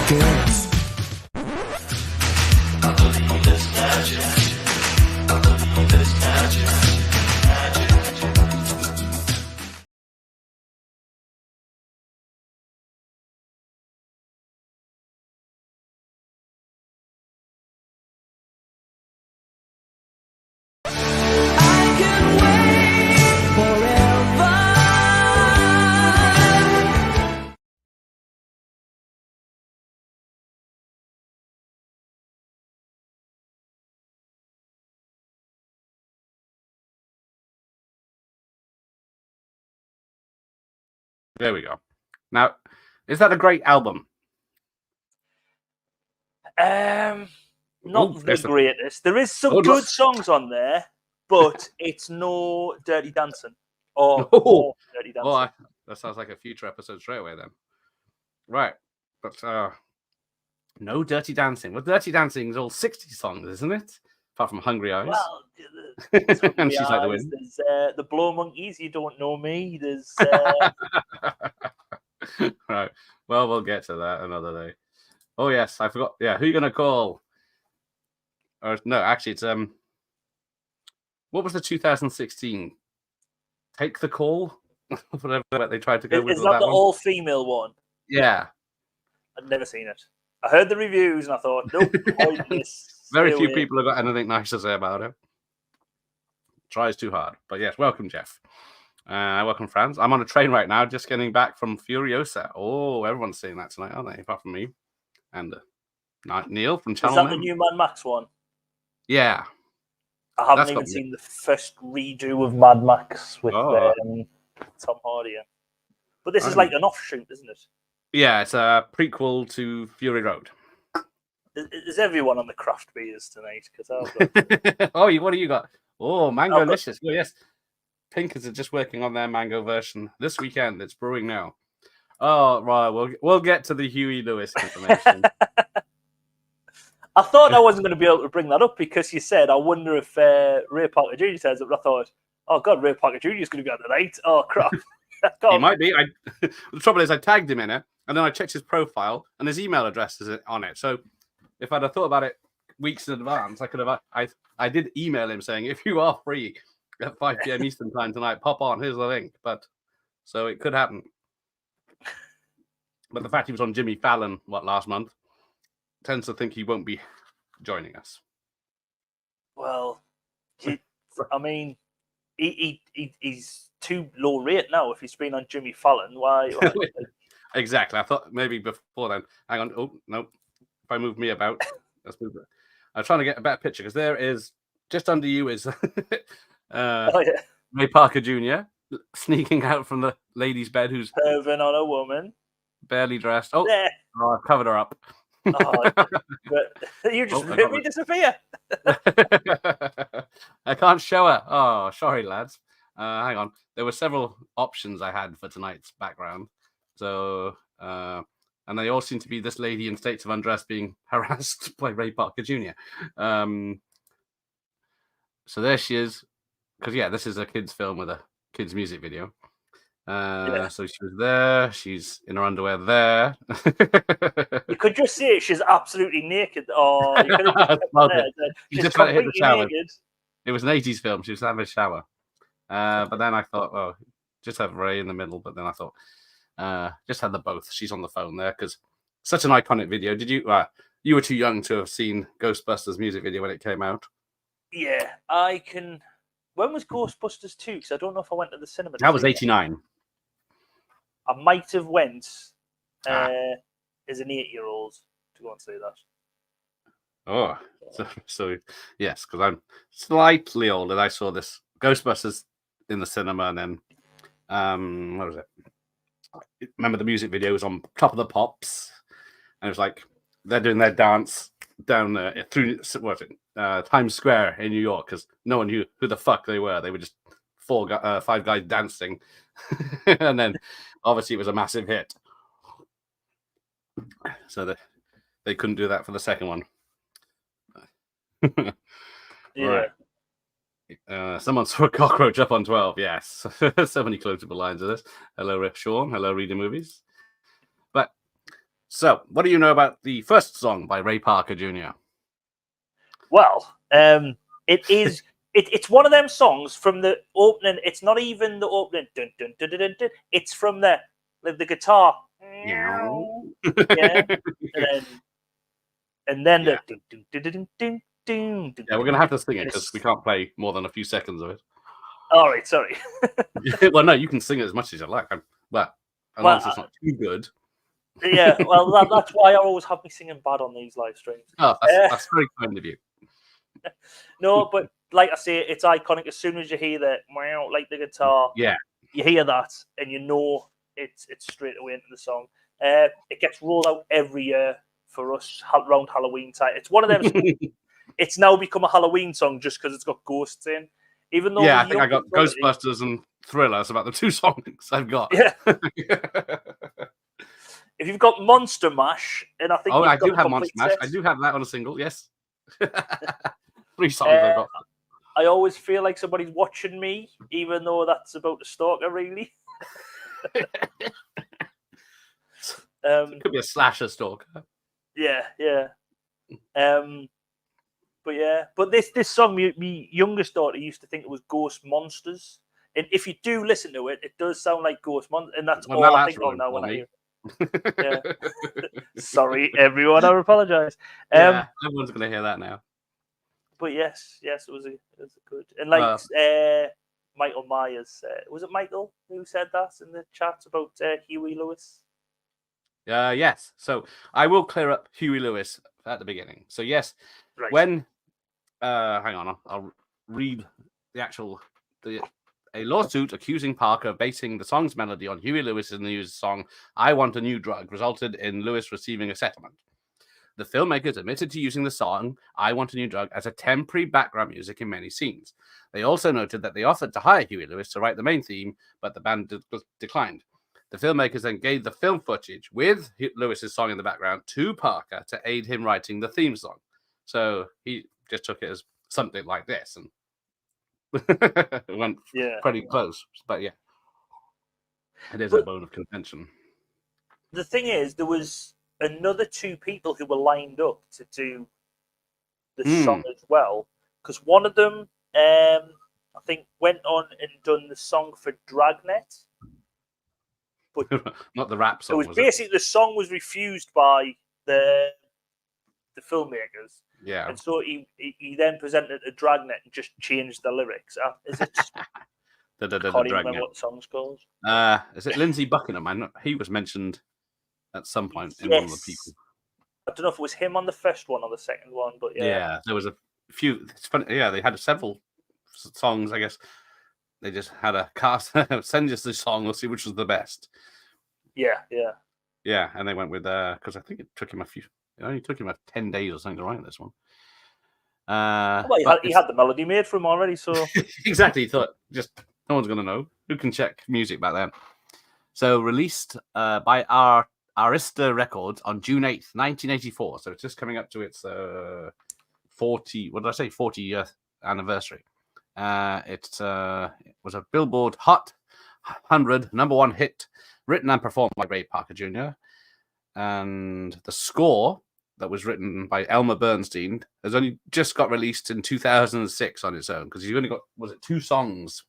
dance. I believe it's magic. I believe it's magic. There we go. Now, is that a great album? Not the greatest. There is some good songs on there, but it's no Dirty Dancing or more Dirty Dancing. That sounds like a future episode straight away then. Right. But no Dirty Dancing. Well, Dirty Dancing is all 60 songs, isn't it? Apart from Hungry Eyes. Well, and She's Like the Wind. There's the Blow Monkeys, You Don't Know Me. There's right. Well, we'll get to that another day. Oh yes, I forgot. Yeah, who are you gonna call? Or no, actually, it's what was the 2016? Take the Call. Whatever they tried to go with. Is that the all-female one? Yeah. I've never seen it. I heard the reviews and I thought, nope. Very few people have got anything nice to say about it. Tries too hard. But yes, welcome, Jeff. Welcome, Franz. I'm on a train right now, just getting back from Furiosa. Oh, everyone's seeing that tonight, aren't they? Apart from me. And Neil from Channel. Is that the new Mad Max one? Yeah. I haven't even seen the first redo of Mad Max with Tom Hardy. But this is like an offshoot, isn't it? Yeah, it's a prequel to Fury Road. Is everyone on the craft beers tonight? Oh, what do you got? Oh, Mango Licious. Oh, yes. Pinkers are just working on their mango version this weekend. It's brewing now. Oh, right. We'll get to the Huey Lewis information. I thought I wasn't going to be able to bring that up because you said, I wonder if Ray Parker Jr. says it. But I thought, oh, God, Ray Parker Jr. is going to be on tonight. Oh, crap. He might be. The trouble is, I tagged him in it, and then I checked his profile, and his email address is on it. So if I'd have thought about it weeks in advance, I could have. I did email him saying, if you are free at 5 p.m. Eastern time tonight, pop on. Here's the link. But so it could happen. But the fact he was on Jimmy Fallon last month tends to think he won't be joining us. Well, I mean, he's too low rate now. If he's been on Jimmy Fallon, why? Exactly. I thought maybe before then. Hang on. Oh no! If I move me about, let's move it. I'm trying to get a better picture because there is just under you is Ray Parker Jr. sneaking out from the lady's bed, who's perving on a woman, barely dressed. Oh, I've covered her up. But you just made me disappear. I can't show her. Oh, sorry, lads. Hang on. There were several options I had for tonight's background. So, and they all seem to be this lady in states of undress being harassed by Ray Parker Jr. So there she is. Because, this is a kid's film with a kid's music video. So she was there. She's in her underwear there. You could just see it. She's absolutely naked. Oh, you could have she's just about to hit the shower. Naked. It was an 80s film. She was having a shower. But then I thought, just have Ray in the middle. But then I thought, just had the both. She's on the phone there because such an iconic video. Did you? You were too young to have seen Ghostbusters music video when it came out. Yeah, I can. When was Ghostbusters 2? Because I don't know if I went to the cinema. That was 89. I might have went as an 8-year-old to go and see that. Oh, so yes, because I'm slightly older. I saw this Ghostbusters in the cinema, and then what was it? Remember the music video was on Top of the Pops, and it was like they're doing their dance down through Times Square in New York because no one knew who the fuck they were. They were just 5 guys dancing, and then obviously it was a massive hit. So they couldn't do that for the second one. Yeah. Right. Someone saw a cockroach up on 12. Yes. So many quotable lines of this. Hello, Sean. Hello, Reader Movies. So, what do you know about the first song by Ray Parker Jr.? Well, it's one of them songs from the opening. It's not even the opening. Dun, dun, dun, dun, dun, dun. It's from the guitar. Yeah. Yeah, and then Yeah. the dun, dun, dun, dun, dun, dun, dun, Yeah, we're gonna have to sing it and because it's- we can't play more than a few seconds of it. All right, sorry. Well, no, you can sing it as much as you like. Well, as long as it's not too good. Yeah, well, that's why I always have me singing bad on these live streams. Oh, that's very kind of you. No, but like I say, it's iconic. As soon as you hear that, like the guitar, Yeah. you hear that, and you know it's straight away into the song. It gets rolled out every year for us around Halloween time. It's one of them. It's now become a Halloween song just because it's got ghosts in. Even though Yeah, the I think I got youngest daughter- Ghostbusters and Thriller. That's about the two songs I've got. Yeah. If you've got Monster Mash, and I think Oh, you've I got do a have complete Monster Mash. set. I do have that on a single. Yes. 3 songs I've got. I always feel like somebody's watching me, even though that's about to stalker, really. It could be a slasher stalker. Yeah. But this song, my youngest daughter used to think it was Ghost Monsters, and if you do listen to it, it does sound like Ghost Monsters, and that's Well, all now I that's think of ruined now for when I me. hear. Yeah. Sorry, everyone. I apologize. Yeah, everyone's gonna hear that now. But yes, it was a good, and like Michael Myers, was it Michael who said that in the chat about Huey Lewis? Yes. So I will clear up Huey Lewis at the beginning. So yes, Right. when hang on, I'll read the actual a lawsuit accusing Parker of basing the song's melody on Huey Lewis's news song "I Want a New Drug" resulted in Lewis receiving a settlement. The filmmakers admitted to using the song "I Want a New Drug" as a temporary background music in many scenes. They also noted that they offered to hire Huey Lewis to write the main theme, but the band declined. The filmmakers then gave the film footage with Lewis's song in the background to Parker to aid him writing the theme song. So he just took it as something like this and it went pretty close. But yeah, it is a bone of contention. The thing is, there was another 2 people who were lined up to do the song as well, because one of them, I think, went on and done the song for Dragnet. But not the rap song. It was basically the song was refused by the filmmakers. Yeah. And so he then presented a Dragnet and just changed the lyrics. Is it? the can't even remember what the song's called. Is it Lindsey Buckingham? He was mentioned at some point in one of the people. I don't know if it was him on the first one or the second one, but yeah, there was a few. It's funny. Yeah, they had several songs. I guess they just had a cast. Send us this song. We'll see which was the best. Yeah, and they went with because I think it took him it only took him 10 days or something to write this one. Well, he had the melody made for him already, so exactly. He thought just no one's gonna know. Who can check music back then? So released by Arista Records on June 8th, 1984. So it's just coming up to its 40th anniversary. It was a Billboard Hot 100 #1 hit, written and performed by Ray Parker Jr. And the score that was written by Elmer Bernstein has only just got released in 2006 on its own, because he's only got, 2 songs?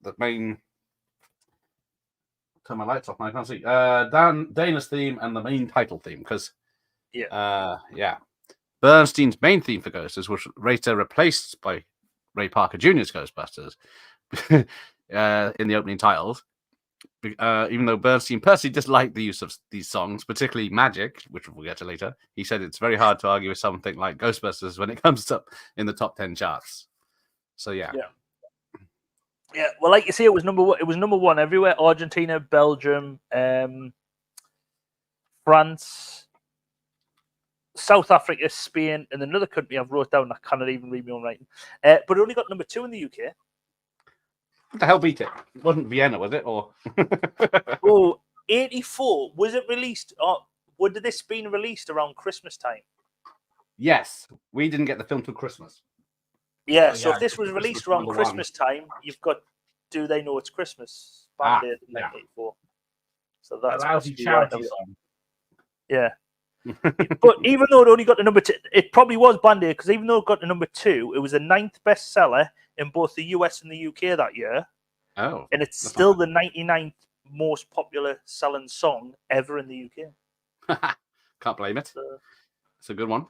The main... Turn my lights off now, I can't see. Dana's theme and the main title theme, because Bernstein's main theme for Ghostbusters was later replaced by Ray Parker Jr.'s Ghostbusters in the opening titles. Even though Bernstein personally disliked the use of these songs, particularly Magic, which we'll get to later, he said it's very hard to argue with something like Ghostbusters when it comes up in the top 10 charts. So yeah. Well, like you say, it was number 1. It was number 1 everywhere: Argentina, Belgium, France, South Africa, Spain, and another country I've wrote down. I cannot even read my own writing. But it only got number 2 in the UK. What the hell beat it? It wasn't Vienna, was it? Or 84. Was it released? Would this been released around Christmas time? Yes, we didn't get the film till Christmas. Yeah, so if this was released around Christmas time, you've got "Do They Know It's Christmas" Band-Aid in 1984. So that's a lousy charity song. Yeah. But even though it only got the number 2, it probably was Band Aid, because even though it got the number 2, it was the 9th bestseller in both the US and the UK that year. Oh, And it's that's still the 99th most popular selling song ever in the UK. Can't blame it. So, It's a good one.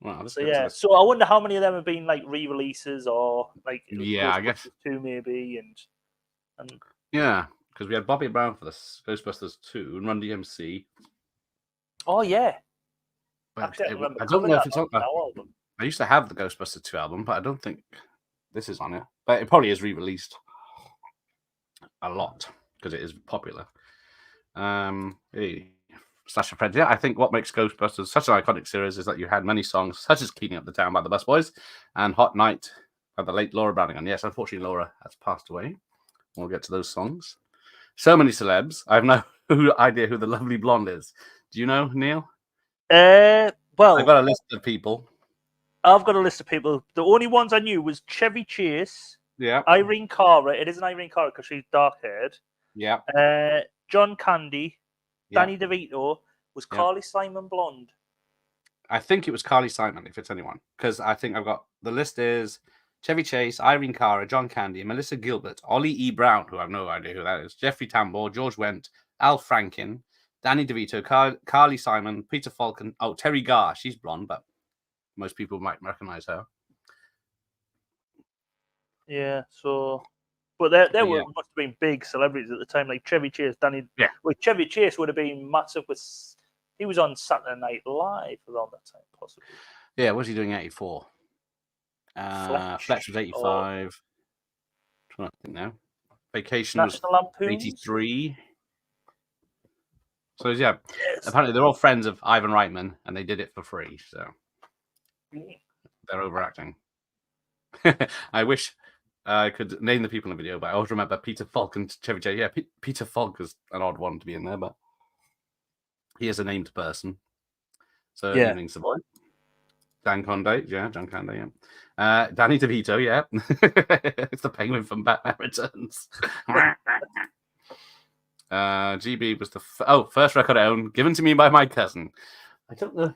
Well, let's so get to yeah. this. So I wonder how many of them have been like re-releases or like Yeah, I guess. Ghostbusters 2 maybe, and Yeah, because we had Bobby Brown for this Ghostbusters 2 and Run DMC. oh yeah. I But don't remember. I don't know if it's on. our album. I used to have the Ghostbusters 2 album, but I don't think this is on it. But it probably is re-released a lot because it is popular. Hey, Slasher Friends. Yeah, I think what makes Ghostbusters such an iconic series is that you had many songs such as "Cleaning Up the Town" by the Busboys and "Hot Night" by the late Laura Browning. And yes, unfortunately, Laura has passed away. We'll get to those songs. So many celebs. I have no idea who the lovely blonde is. Do you know, Neil? Well, I've got a list of people. I've got a list of people. The only ones I knew was Chevy Chase, Yeah. Irene Cara. It isn't Irene Cara because she's dark-haired. Yeah. John Candy, Yeah. Danny DeVito. Was Yeah. Carly Simon blonde? I think it was Carly Simon, if it's anyone, because I think I've got the list is Chevy Chase, Irene Cara, John Candy, Melissa Gilbert, Ollie E. Brown, who I have no idea who that is, Jeffrey Tambor, George Wendt, Al Franken, Danny DeVito, Carly Simon, Peter Falcon. Oh, Terry Garr. She's blonde, but most people might recognize her. Yeah. So, but there Yeah. must have been big celebrities at the time, like Chevy Chase, Danny. Yeah. Well, Chevy Chase would have been massive. He was on Saturday Night Live around that time, possibly. Yeah, what was he doing in 84? Fletch was 85. Trying to think now. Vacation National was Lampoons? 83. So, yeah, Yes. apparently they're all friends of Ivan Reitman, and they did it for free, so they're overacting. I wish I could name the people in the video, but I always remember Peter Falk and Chevy Chase. Yeah, Peter Falk is an odd one to be in there, but he is a named person. So, Yeah. Evening Savoy. Dan Conde, yeah, John Conde, yeah. Danny DeVito, yeah. It's the penguin from Batman Returns. GB was the first record I owned, given to me by my cousin. I don't know.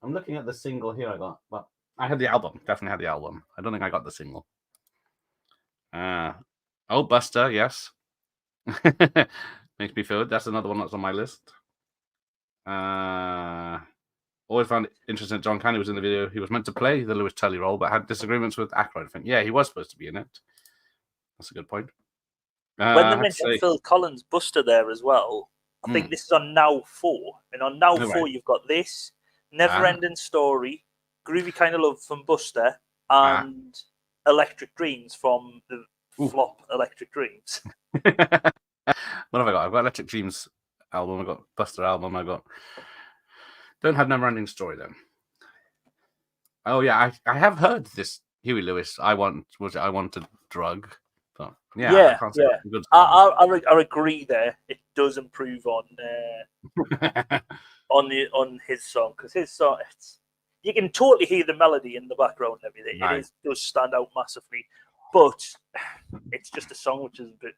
I'm looking at the single here I got, but I had the album. Definitely had the album. I don't think I got the single. Buster, yes. Makes me feel good. That's another one that's on my list. Always found it interesting that John Candy was in the video. He was meant to play the Lewis Tully role, but had disagreements with Aykroyd. I think. Yeah, he was supposed to be in it. That's a good point. When they mentioned Phil Collins' Buster there as well, I think this is on Now 4. And on Now 4, you've got this, Never Ending Story, Groovy Kind of Love from Buster, and Electric Dreams from the flop Electric Dreams. What have I got? I've got Electric Dreams album, I've got Buster album, don't have Never Ending Story then. Oh yeah, I have heard this Huey Lewis. I want a drug. But yeah, I can't say it's a good song. I agree there. It does improve on on his song, because his song, you can totally hear the melody in the background and everything. Right. It does stand out massively, but it's just a song which is a bit.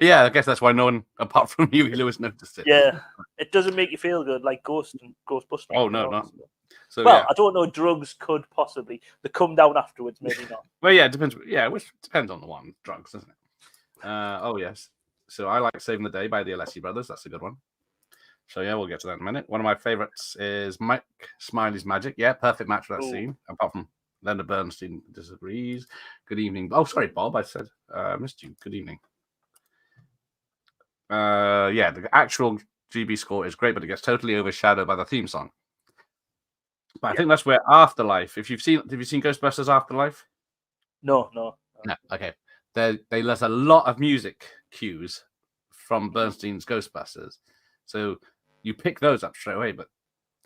Yeah, I guess that's why no one apart from Huey Lewis noticed it. Yeah, it doesn't make you feel good like Ghostbusters. Oh no, not. So, well, yeah. I don't know. Drugs could possibly. They come down afterwards, maybe not. Well, yeah, it depends. Yeah, which depends on the one. Drugs, doesn't it? Oh yes. So I like Saving the Day by the Alessi Brothers. That's a good one. So yeah, we'll get to that in a minute. One of my favorites is Mick Smiley's Magic. Yeah, perfect match for that scene. Apart from Leonard Bernstein disagrees. Good evening. Oh, sorry, Bob. I said missed you. Good evening. Yeah, the actual GB score is great, but it gets totally overshadowed by the theme song. But I think that's where Afterlife. Have you seen Ghostbusters Afterlife? No. Okay. There's a lot of music cues from Bernstein's Ghostbusters, so you pick those up straight away, but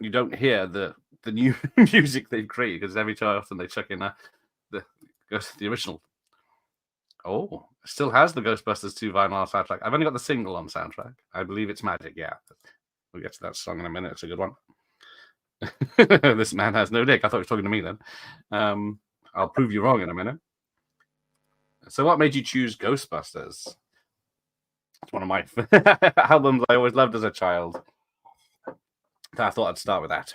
you don't hear the new music they've created, because every time often they chuck in the original. Oh, it still has the Ghostbusters 2 vinyl soundtrack. I've only got the single on soundtrack. I believe it's Magic. Yeah, we'll get to that song in a minute. It's a good one. This man has no dick. I thought he was talking to me then. I'll prove you wrong in a minute. So what made you choose Ghostbusters? It's one of my albums I always loved as a child. So I thought I'd start with that.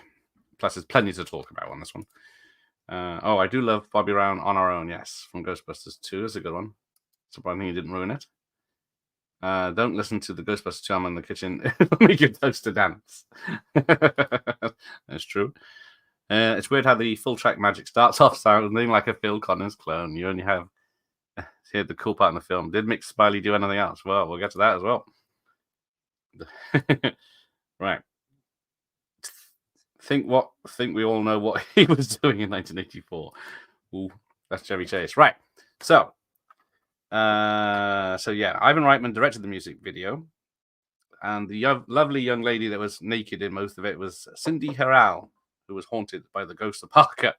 Plus, there's plenty to talk about on this one. I do love Bobby Brown on Our Own, yes, from Ghostbusters 2. That's a good one. Surprising you didn't ruin it. Don't listen to the Ghostbusters charm in the kitchen. It'll make your toaster dance. That's true. It's weird how the full track magic starts off sounding like a Phil Collins clone. You only have here the cool part in the film. Did Mick Smiley do anything else? Well, we'll get to that as well. Right. Think we all know what he was doing in 1984. Ooh, that's Chevy Chase. Right. So yeah, Ivan Reitman directed the music video, and the lovely young lady that was naked in most of it was Cindy Harrell, who was haunted by the ghost of Parker.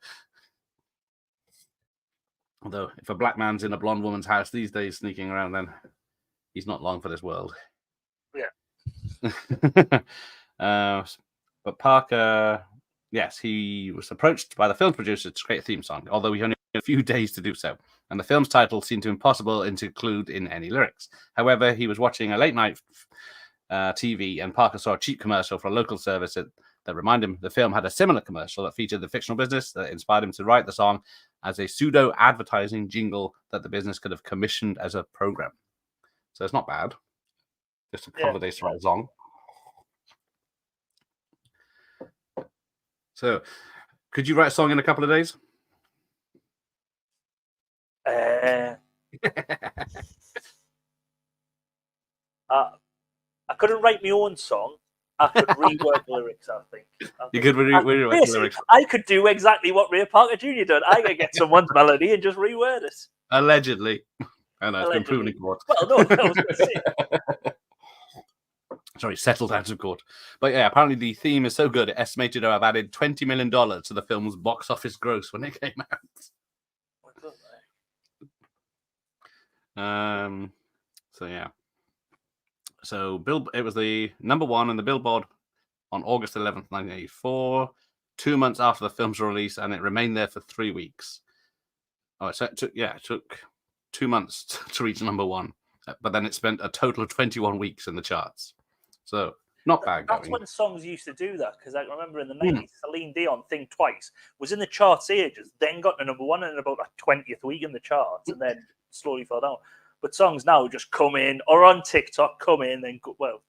Although, if a black man's in a blonde woman's house these days sneaking around, then he's not long for this world. Yeah. But Parker, yes, he was approached by the film producer to create a theme song, although he only had a few days to do so. And the film's title seemed impossible to include in any lyrics. However, he was watching a late night TV, and Parker saw a cheap commercial for a local service that reminded him the film had a similar commercial that featured the fictional business that inspired him to write the song as a pseudo advertising jingle that the business could have commissioned as a program. So it's not bad. Just a couple of days to write a song. So, could you write a song in a couple of days? I couldn't write my own song. I could rework lyrics, I think. You could rework lyrics. I could do exactly what Ray Parker Jr. did. I could get someone's melody and just reword it. Allegedly. I know, it's been proven in court. Well, no, I was going to say. Sorry, settled out of court. But yeah, apparently the theme is so good, it estimated to have added $20 million to the film's box office gross when it came out. So yeah. So it was the number one in the Billboard on August 11th, 1984, 2 months after the film's release, and it remained there for 3 weeks. Oh, so it took 2 months to reach number one, but then it spent a total of 21 weeks in the charts. So not bad going. That's when songs used to do that, because I remember in the 90s, Celine Dion, Think Twice, was in the charts ages, then got to number one in about the 20th week in the charts, and then slowly fell down. But songs now just come in, or on TikTok, come in, then go out.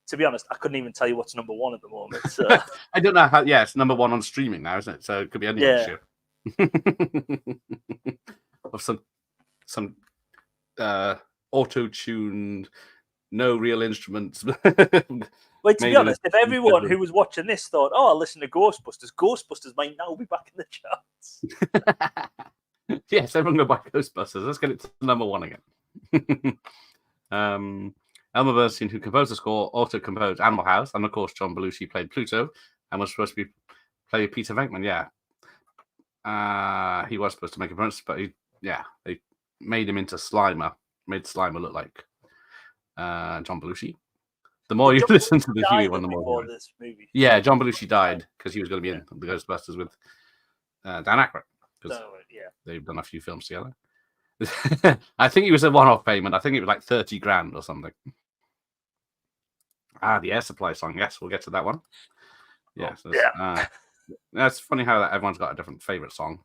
To be honest, I couldn't even tell you what's number one at the moment. So. I don't know how. Yeah, it's number one on streaming now, isn't it? So it could be any shit. Of some auto-tuned, no real instruments. Well, to be honest, if everyone who was watching this thought, "Oh, I'll listen to Ghostbusters," Ghostbusters might now be back in the charts. Yes, everyone go buy Ghostbusters. Let's get it to number one again. Elmer Bernstein, who composed the score, also composed Animal House, and of course John Belushi played Pluto and was supposed to play Peter Venkman. Yeah, he was supposed to make a appearance, but they made him into Slimer. Made Slimer look like John Belushi. The more you listen to the Huey one, the more. This movie. Yeah, John Belushi died because he was going to be in the Ghostbusters with Dan Aykroyd. They've done a few films together. I think it was a one-off payment. I think it was like 30 grand or something. The Air Supply song. Yes, we'll get to that one. Yes. That's funny how everyone's got a different favorite song.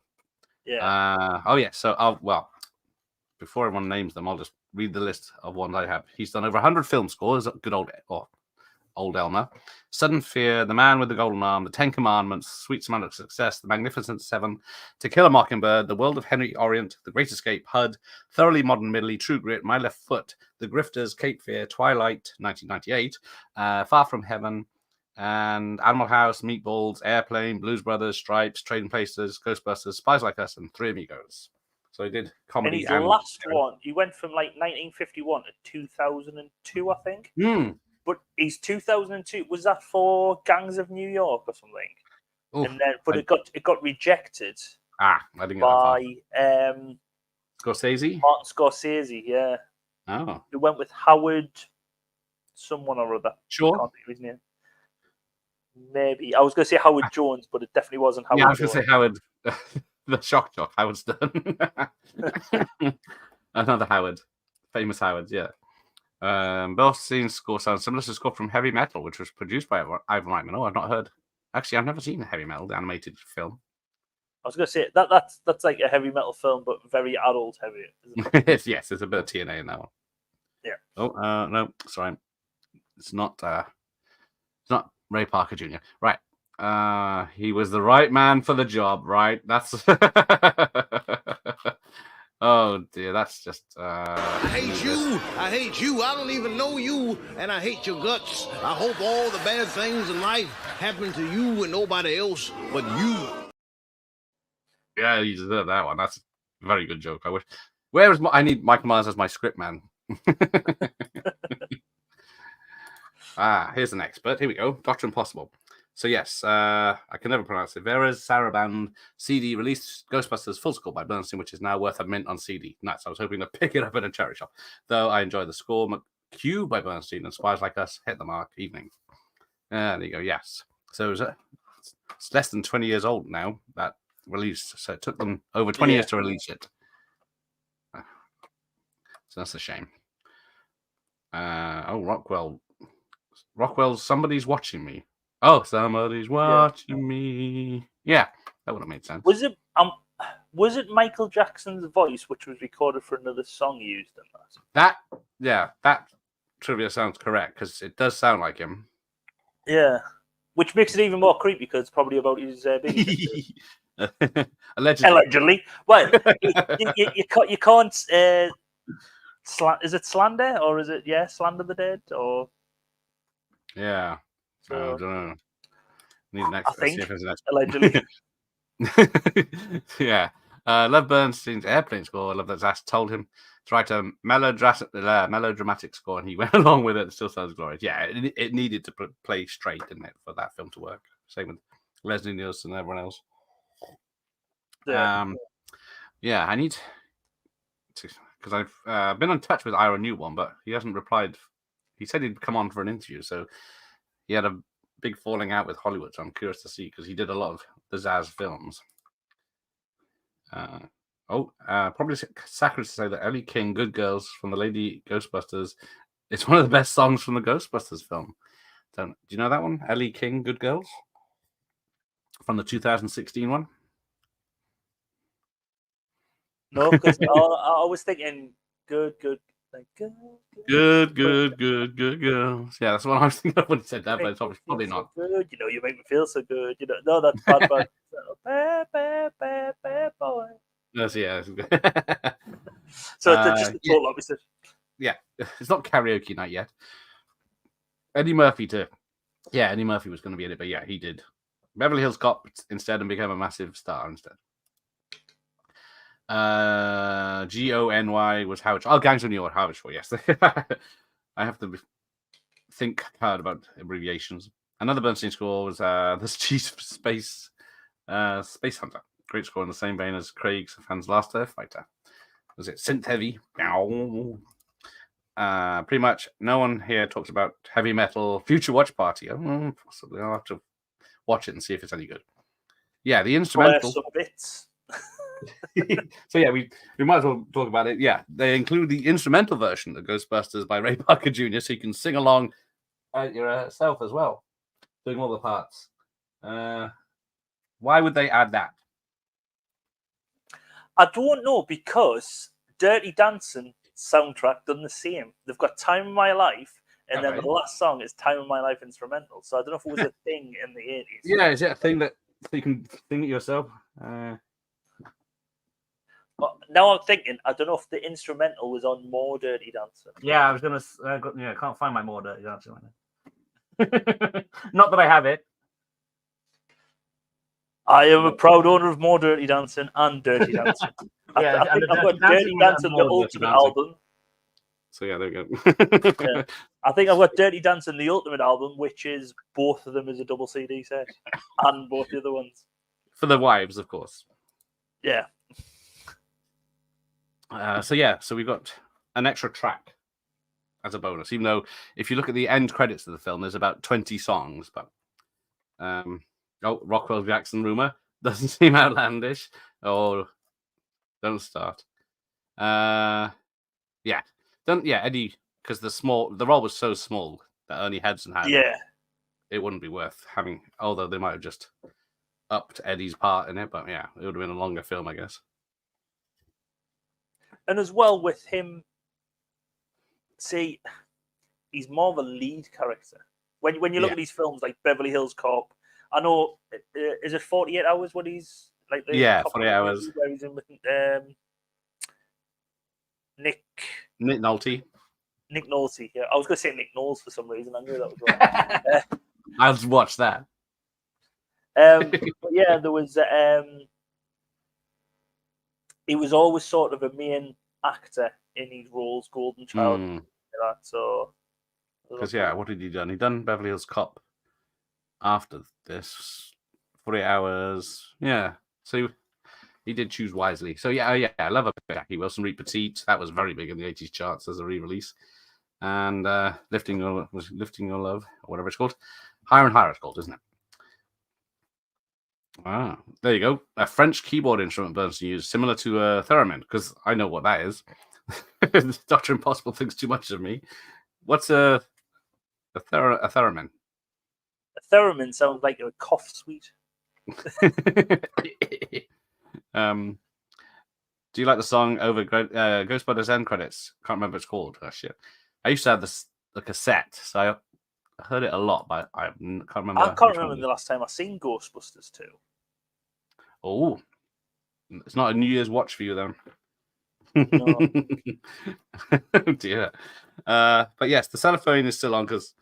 Yeah. So, before everyone names them, I'll just read the list of ones I have. He's done over 100 film scores. Good old Elmer. Sudden Fear, The Man with the Golden Arm, The Ten Commandments, Sweet Smell of Success, The Magnificent Seven, To Kill a Mockingbird, The World of Henry Orient, The Great Escape, HUD, Thoroughly Modern Millie, True Grit, My Left Foot, The Grifters, Cape Fear, Twilight, 1998, Far From Heaven, and Animal House, Meatballs, Airplane, Blues Brothers, Stripes, Trading Places, Ghostbusters, Spies Like Us, and Three Amigos. So he did comedy. And his last one, he went from like 1951 to 2002, I think. But his 2002, was that for Gangs of New York or something? Oof, and then, but it got rejected. I didn't get by Scorsese. Martin Scorsese, yeah. Oh, It went with Howard, someone or other. Sure. I can't think of his name. Maybe I was going to say Howard Jones, but it definitely wasn't Howard. Yeah, I was going to say Howard. The shock, Howard Stern. Another Howard, famous Howard, yeah. Both scenes score sounds similar to the score from Heavy Metal, which was produced by Ivan Reitman. Oh, I've not heard. Actually, I've never seen Heavy Metal, the animated film. I was going to say that's like a heavy metal film, but very adult heavy. Isn't it? Yes, there's a bit of TNA in that one. Yeah. Oh, no, sorry. It's not Ray Parker Jr. Right. He was the right man for the job, right? That's oh dear, that's just I hate you. I hate you. I don't even know you, and I hate your guts. I hope all the bad things in life happen to you and nobody else but you. Yeah, you deserve that one. That's a very good joke. I wish. I need Michael Myers as my script man. Here's an expert. Here we go. Dr. Impossible. So yes, I can never pronounce it. Vera's Saraband CD released Ghostbusters Full Score by Bernstein, which is now worth a mint on CD. Nice. I was hoping to pick it up in a charity shop. Though I enjoy the score. McHugh by Bernstein and Spies Like Us hit the mark. Evening. There you go. Yes. So it's less than 20 years old now, that released. So it took them over 20 years to release it. So that's a shame. Rockwell's Somebody's Watching Me. Oh, somebody's watching me. Yeah, that would have made sense. Was it Michael Jackson's voice which was recorded for another song used in that? That trivia sounds correct because it does sound like him. Yeah, which makes it even more creepy because it's probably about his baby. Allegedly. Well, you can't. Is it slander or is it slander the dead or? Yeah. So, I don't know. Need an I think an allegedly. Yeah. Love Bernstein's Airplane score. I love that Zast told him to write a melodramatic score, and he went along with it. It still sounds glorious. Yeah, it needed to play straight, didn't it, for that film to work? Same with Leslie Nielsen and everyone else. Yeah, I need to, because I've been in touch with Ira Newborn, but he hasn't replied. He said he'd come on for an interview, so he had a big falling out with Hollywood. So I'm curious to see because he did a lot of the Zaz films. Probably sacrilege to say that Ellie King, "Good Girls" from the Lady Ghostbusters, it's one of the best songs from the Ghostbusters film. Do you know that one? Ellie King, "Good Girls," from the 2016 one. No, because I was thinking good, like good girls. Yeah, that's what I was thinking of when he said that, but it's probably not. So good, you make me feel so good. No, that's bad. Bad boy. Yes, yeah. So it's just the total opposite. Yeah, it's not karaoke night yet. Eddie Murphy too. Yeah, Eddie Murphy was going to be in it, but yeah, he did. Beverly Hills Cop instead and became a massive star instead. GONY was Howard. Oh, Gangs of New York, Howard Shore. Yes, I have to think hard about abbreviations. Another Bernstein score was the Space Hunter. Great score in the same vein as Craig's Fans Last Fighter. Was it synth heavy? Pretty much no one here talks about Heavy Metal Future Watch Party. Possibly I'll have to watch it and see if it's any good. Yeah, the instrumental. Some bits. So yeah, we might as well talk about it. Yeah, they include the instrumental version of Ghostbusters by Ray Parker Jr., so you can sing along yourself as well, doing all the parts. Why would they add that? I don't know, because Dirty Dancing soundtrack done the same. They've got Time of My Life, and then the last song is Time of My Life instrumental. So I don't know if it was a thing in the 80s. Yeah, is it a thing that you can sing it yourself? But now I'm thinking, I don't know if the instrumental was on More Dirty Dancing. Yeah, I was gonna. I can't find my More Dirty Dancing right now. Not that I have it. I am a proud owner of More Dirty Dancing and Dirty Dancing. Yeah, I think I've got Dirty Dancing, the Ultimate album. So yeah, there we go. Yeah. I think I've got Dirty Dancing, the Ultimate album, which is both of them as a double CD set, and both the other ones. For the wives, of course. Yeah. So we've got an extra track as a bonus, even though if you look at the end credits of the film, there's about 20 songs. But Rockwell Jackson rumor doesn't seem outlandish. Oh, don't start. Eddie because the role was so small that only Henson had. Yeah. It wouldn't be worth having. Although they might have just upped Eddie's part in it, but yeah, it would have been a longer film, I guess. And as well with him, see, he's more of a lead character. When you look at these films like Beverly Hills Cop, I know, is it 48 Hours when he's like the 48 Hours where he's in with Nick Nolte. Nick Nolte. Yeah, I was going to say Nick Knowles for some reason. I knew that was wrong. I'll watch that. But yeah, there was. He was always sort of a main actor in his roles, Golden Child, like that. So, because what did he done? He done Beverly Hills Cop after this, 48 Hours. Yeah, so he did choose wisely. So yeah, I love Jackie Wilson, Reed Petite. That was very big in the 80s charts as a re-release. And Lifting Your Love, or whatever it's called. Higher and Higher it's called, isn't it? Ah, there you go. A French keyboard instrument Bernstein used, similar to a theremin, because I know what that is. Dr. Impossible thinks too much of me. What's a theremin? A theremin sounds like a cough suite. Do you like the song over Ghostbusters end credits? Can't remember what it's called. Oh shit! I used to have the cassette, so I heard it a lot, but I can't remember. I can't remember the last time I seen Ghostbusters 2. Oh, it's not a New Year's watch for you then. No. Oh dear. But yes, the cellophane is still on because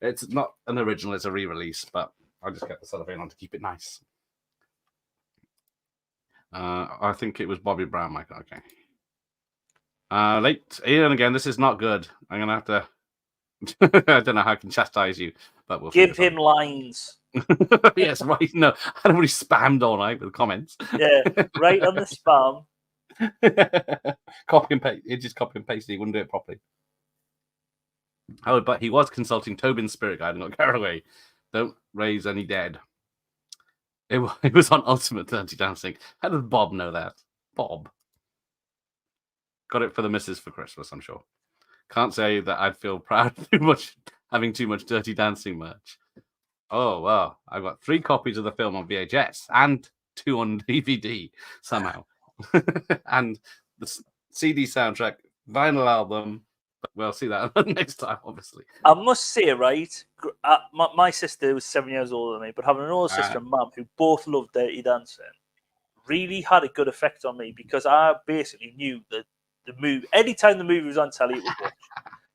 it's not an original; it's a re-release. But I just kept the cellophane on to keep it nice. I think it was Bobby Brown, Michael. Okay. Late Ian again. This is not good. I'm gonna have to. I don't know how I can chastise you, but we'll give him lines. Yes, right. No, I don't really spammed all night with comments. Yeah, right on the spam. Copy and paste. It just copy and paste. He wouldn't do it properly. Oh, but he was consulting Tobin's spirit guide and got carried away. Don't raise any dead. It was on Ultimate Dirty Dancing. How did Bob know that? Bob got it for the missus for Christmas, I'm sure. Can't say that I'd feel proud having too much Dirty Dancing merch. Oh wow! I've got 3 copies of the film on VHS and 2 on DVD somehow, and the CD soundtrack, vinyl album. But we'll see that next time, obviously. I must say, right, my sister was 7 years older than me, but having an older sister and mum who both loved Dirty Dancing really had a good effect on me because I basically knew that the movie, anytime the movie was on telly, it was watched,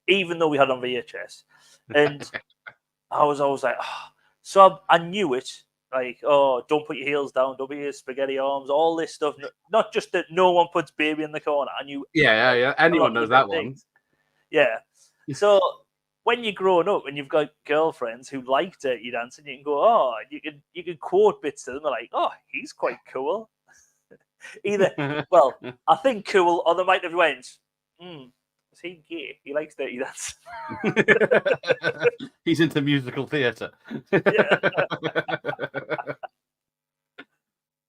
even though we had it on VHS. And I was always like, oh. So I knew it, like, oh, don't put your heels down, don't put your spaghetti arms, all this stuff. Not just that no one puts baby in the corner. I knew. Yeah. Anyone knows that one. Yeah. So when you're growing up and you've got girlfriends who like Dirty Dancing, you can go, oh, you can quote bits to them. They're like, oh, he's quite cool. Either, well, I think cool, or they might have went, is he gay? He likes Dirty Dancing. He's into musical theatre.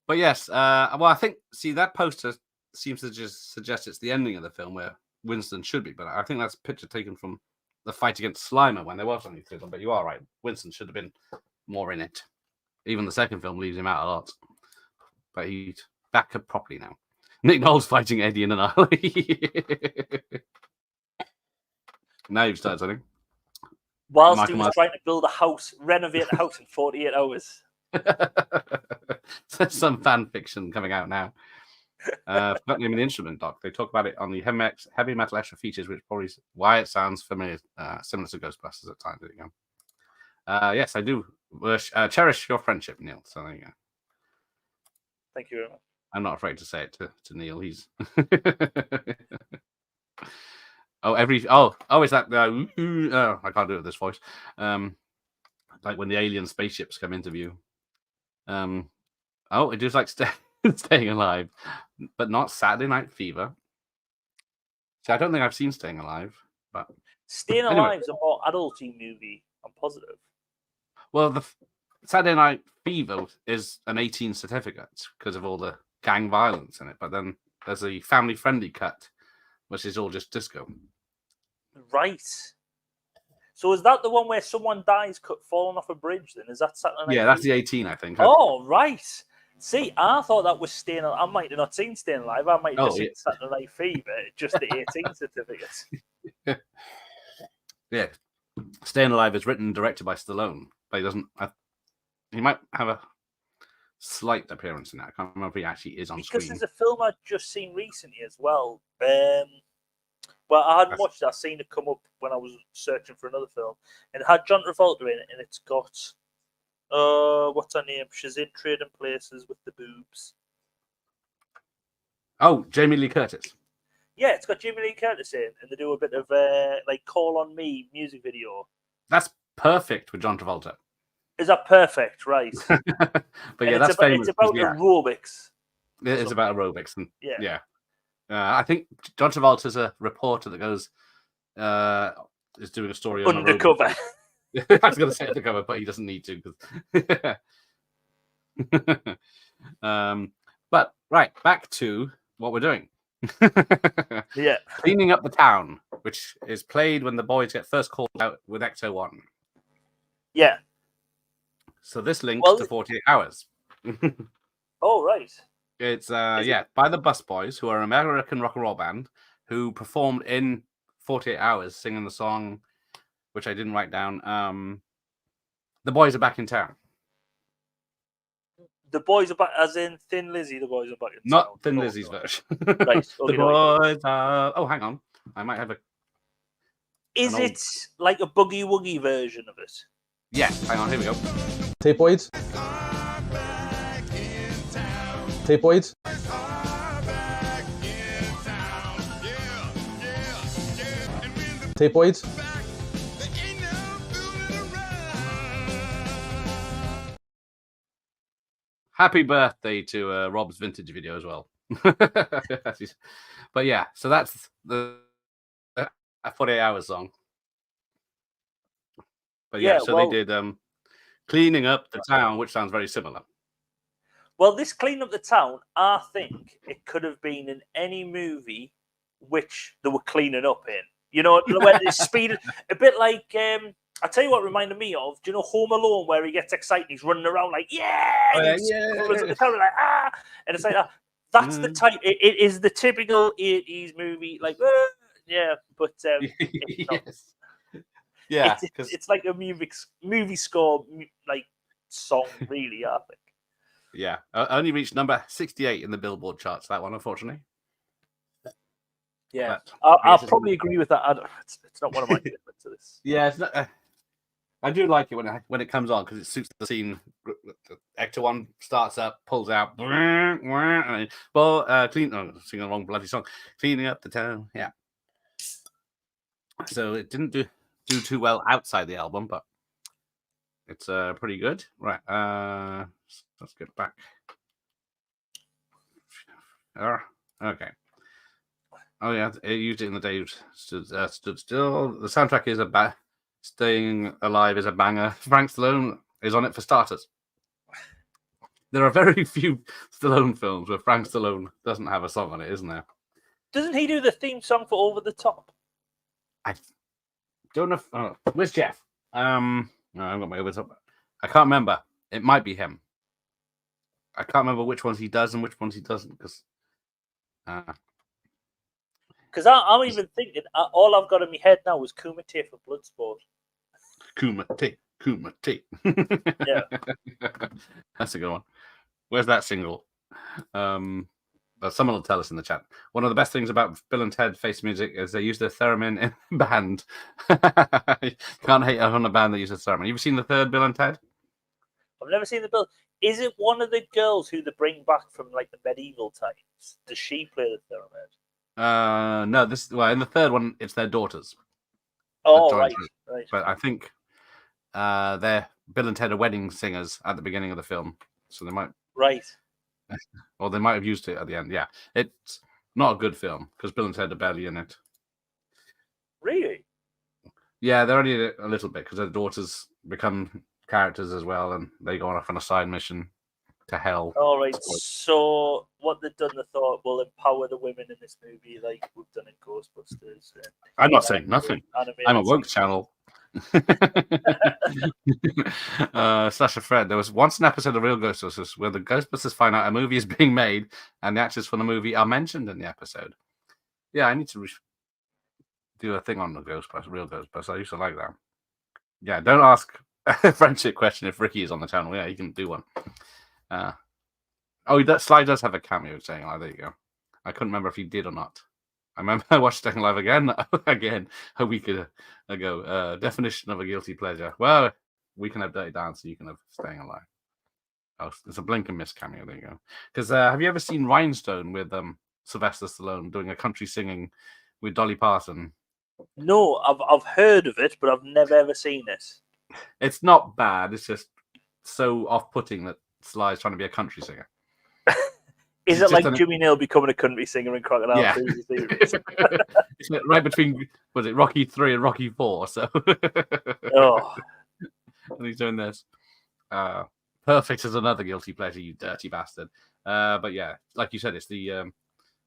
But yes, well, I think, that poster seems to just suggest it's the ending of the film where Winston should be, but I think that's a picture taken from the fight against Slimer when there was only 3 of them. But you are right, Winston should have been more in it. Even the second film leaves him out a lot. But he's back up properly now. Nick Knowles fighting Eddie in an alley. Now you've started something. Whilst he was trying to build a house, renovate a house in 48 hours. There's some fan fiction coming out now. Forgot naming the instrument, Doc. They talk about it on the heavy metal extra features, which probably is why it sounds familiar, similar to Ghostbusters at times. There you go. Yes, I do cherish your friendship, Neil. So there you go. Thank you very much. I'm not afraid to say it to Neil. He's is that I can't do it with this voice. Like when the alien spaceships come into view. It is like Staying Alive, but not Saturday Night Fever. See, I don't think I've seen Staying Alive, but Staying Alive is a more adulty movie. I'm positive. Well, the Saturday Night Fever is an 18 certificate because of all the gang violence in it, but then there's a family-friendly cut, which is all just disco. Right. So is that the one where someone dies falling off a bridge? Then is that Saturday Night? Yeah, that's the 18, I think. Oh, right. See, I thought that was Staying Alive. I might have not seen Staying Alive. I might have just Oh, seen Saturday Night Fever, just the 18 certificate. Yeah, Staying Alive is written and directed by Stallone, but he doesn't. He might have a slight appearance in that. I can't remember if he actually is on Because screen. there's a film I'd just seen recently as well. Well, I hadn't watched it. I seen it come up when I was searching for another film, and it had John Travolta in it, and it's got what's her name? She's in Trading Places with the boobs. Oh, Jamie Lee Curtis. Yeah, it's got Jamie Lee Curtis in, and they do a bit of like "Call on Me" music video. That's perfect with John Travolta. Is that perfect? Right. But yeah, and that's famous. It's about Yeah. aerobics. It is about aerobics, and Yeah. I think John Travolta's a reporter that goes is doing a story on Undercover. I was going to say undercover, but he doesn't need to. But right, back to what we're doing. Yeah. Cleaning up the town, which is played when the boys get first called out with Ecto 1. Yeah. So this links to 48 Hours. Oh, right. It's by the Bus Boys, who are an American rock and roll band who performed in 48 Hours singing the song, which I didn't write down. The Boys Are Back in Town. The boys are back, as in Thin Lizzy. The boys are back in Not town. Thin Lizzy's version. Right. The boys are. Oh, hang on. I might have a. Is it like a boogie woogie version of it? Yes. Hang on. Here we go. Tapeoids. Tapeoids. Tapeoids. Happy birthday to Rob's vintage video as well. But yeah, so that's the 48 Hours song. But yeah, so they did Cleaning Up the Town, which sounds very similar. Well, this Clean Up the Town, I think it could have been in any movie which they were cleaning up in. You know, where they speed a bit like I'll tell you what it reminded me of. Do you know Home Alone, where he gets excited, he's running around like, yeah, and the camera like, ah, and it's like that. That's the type. It is the typical 80s movie, like, yeah, but it's not. Yes. Yeah, it's like a movie score like song, really. I think. Yeah, only reached number 68 in the Billboard charts. That one, unfortunately. Yeah, I'll probably agree with that. It's not one of my favorites to this. Yeah, it's not. I do like it when it comes on because it suits the scene. Ecto 1 starts up, pulls out, singing the wrong bloody song, cleaning up the town. Yeah. So it didn't do too well outside the album, but it's pretty good. Right. Let's get back. Okay. Oh yeah, it used it in the day. Stood still. The soundtrack is Staying Alive is a banger. Frank Stallone is on it for starters. There are very few Stallone films where Frank Stallone doesn't have a song on it, isn't there? Doesn't he do the theme song for Over the Top? I don't know. Where's Jeff? No, I've got my Over the Top. I can't remember. It might be him. I can't remember which ones he does and which ones he doesn't because. Because I'm even thinking, all I've got in my head now is Kumite for Bloodsport. Kumite. Yeah. That's a good one. Where's that single? Someone will tell us in the chat. One of the best things about Bill and Ted Face Music is they use the theremin in the band. Can't hate on a band that uses theremin. You've seen the third Bill and Ted? I've never seen the Bill. Is it one of the girls who they bring back from like the medieval times? Does she play the theremin? No. In the third one, it's their daughters. Oh, right. But I think they're Bill and Ted are wedding singers at the beginning of the film, so they might. Right. Or they might have used it at the end. Yeah, it's not a good film because Bill and Ted are barely in it. Really? Yeah, they're only a little bit because their daughters become characters as well, and they go off on a side mission. to hell. All right. So what they've done, they thought, will empower the women in this movie, like we've done in Ghostbusters. I'm not saying nothing. I'm a woke channel. Slash a Fred. There was once an episode of Real Ghostbusters where the Ghostbusters find out a movie is being made and the actors from the movie are mentioned in the episode. Yeah, I need to do a thing on the Ghostbusters, Real Ghostbusters. I used to like that. Yeah, don't ask a friendship question if Ricky is on the channel. Yeah, you can do one. Sly does have a cameo saying, "Oh, there you go." I couldn't remember if he did or not. I remember I watched Staying Alive again a week ago. Definition of a guilty pleasure. Well, we can have Dirty Dancing, you can have Staying Alive. Oh, there's a blink and miss cameo. There you go. Because have you ever seen Rhinestone with Sylvester Stallone doing a country singing with Dolly Parton? No, I've heard of it, but I've never ever seen it. It's not bad. It's just so off-putting that Sly's trying to be a country singer. Is it like Jimmy Neal becoming a country singer in Crocodile? Yeah. It's right between, was it Rocky 3 and Rocky 4? So, Oh, and he's doing this. Perfect as another guilty pleasure, you dirty bastard. But yeah, like you said, it's the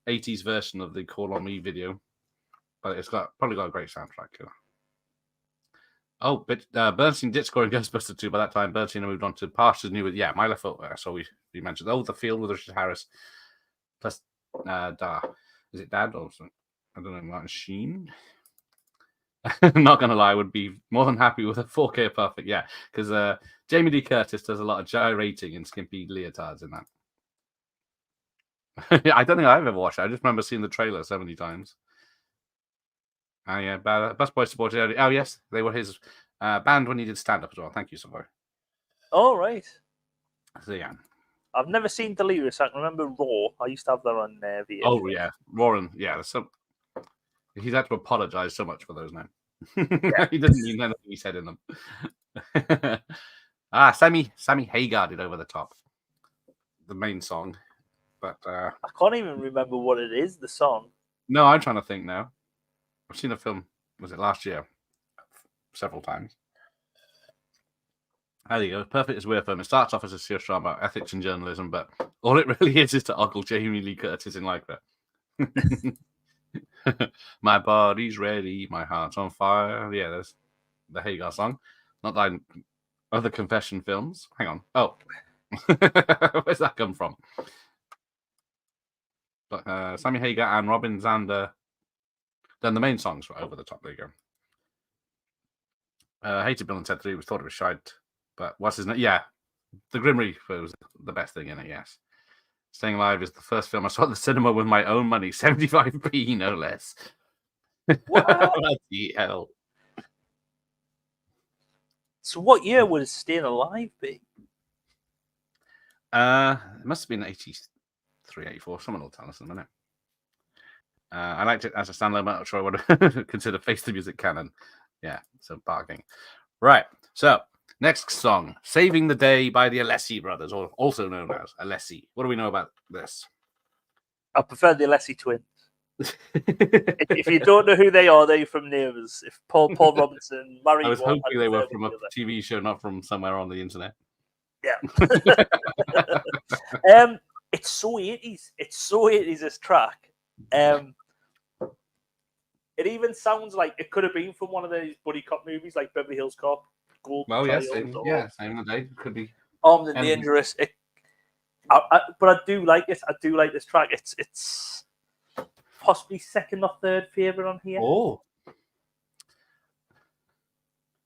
80s version of the Call on Me video, but it's probably got a great soundtrack. Oh, but Bernstein did score in Ghostbusters 2 by that time. Bernstein moved on to Pastures New with, My Left Foot. So we mentioned, The Field with Richard Harris. Plus, is it Dad or something? I don't know, Martin Sheen? Not going to lie, I would be more than happy with a 4K perfect, because Jamie Lee Curtis does a lot of gyrating in skimpy leotards in that. I don't think I've ever watched it. I just remember seeing the trailer so many times. Yeah, Best Boy supported early. Oh, yes, they were his band when he did stand up as well. Thank you, Savoy. all right. So, yeah. I've never seen Delirious. I can remember Raw. I used to have that on VHS. Oh, yeah. Warren, yeah. He's had to apologize so much for those now. He doesn't mean anything he said in them. Sammy Hagar did Over the Top, the main song. But I can't even remember what it is, the song. No, I'm trying to think now. I've seen the film, was it last year? Several times. There you go. Perfect as weird film. It starts off as a serious drama about ethics and journalism, but all it really is to ogle Jamie Lee Curtis in Lycra. My body's ready, my heart's on fire. Yeah, there's the Hagar song. Not like other confession films. Hang on. Oh. Where's that come from? But Sammy Hagar and Robin Zander. Then the main songs were Over the Top. There you go. Hated Bill and Ted 3. Was thought it was shite. But what's his name? Yeah. The Grim Reaper was the best thing in it, yes. Staying Alive is the first film I saw at the cinema with my own money. 75p, no less. What? The hell. So what year would Staying Alive be? It must have been 83, 84. Someone will tell us in a minute. I liked it as a standalone, but I'm sure I would consider Face the Music canon. Yeah, so bargaining. Right, so next song, Saving the Day by the Alessi Brothers, or also known as Alessi. What do we know about this? I prefer the Alessi twins. If you don't know who they are, they're from Neighbours. If Paul Robinson married I was one, hoping they were from a TV show, not from somewhere on the internet. Yeah. It's so 80s. It's so 80s, this track. It even sounds like it could have been from one of those buddy cop movies like Beverly Hills Cop. Well, yes, same in the day. Could be Armed and Dangerous. But I do like it. I do like this track. It's possibly second or third favorite on here. Oh,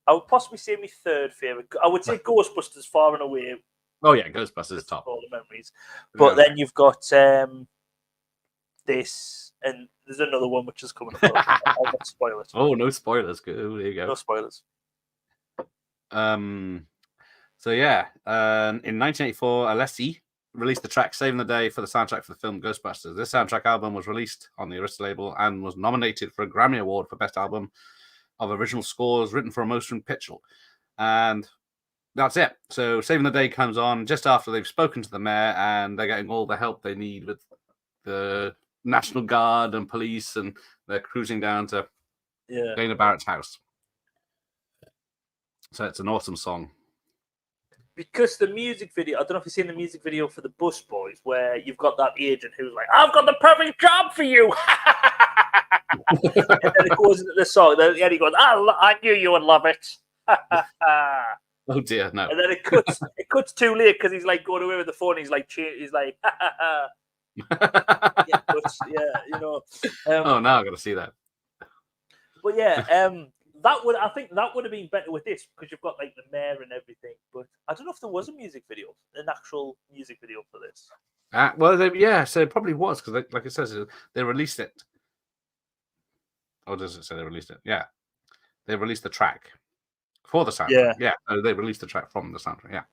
I would possibly say my third favorite. I would say Ghostbusters far and away. Oh yeah, Ghostbusters top. All the memories. But then you've got this, and there's another one which is coming up. I'll not spoil it. Oh, no spoilers. Good. There you go. No spoilers. So yeah, in 1984, Alessi released the track "Saving the Day" for the soundtrack for the film Ghostbusters. This soundtrack album was released on the Arista label and was nominated for a Grammy Award for Best Album of Original Scores written for a motion picture. And that's it. So Saving the Day comes on just after they've spoken to the mayor and they're getting all the help they need with the National Guard and police, and they're cruising down to Dana Barrett's house. So it's an awesome song. because the music video, I don't know if you've seen the music video for the Bus Boys, where you've got that agent who's like, I've got the perfect job for you. And then it goes into the song, and then he goes, I knew you would love it. Oh dear, no. And then it cuts too late because he's like going away with the phone. He's like, Oh, now I got to see that. But yeah, I think that would have been better with this because you've got like the mayor and everything. But I don't know if there was an actual music video for this. So it probably was because, like it says, they released it. Or does it say they released it? Yeah, they released the track for the soundtrack. Yeah, so they released the track from the soundtrack. Yeah.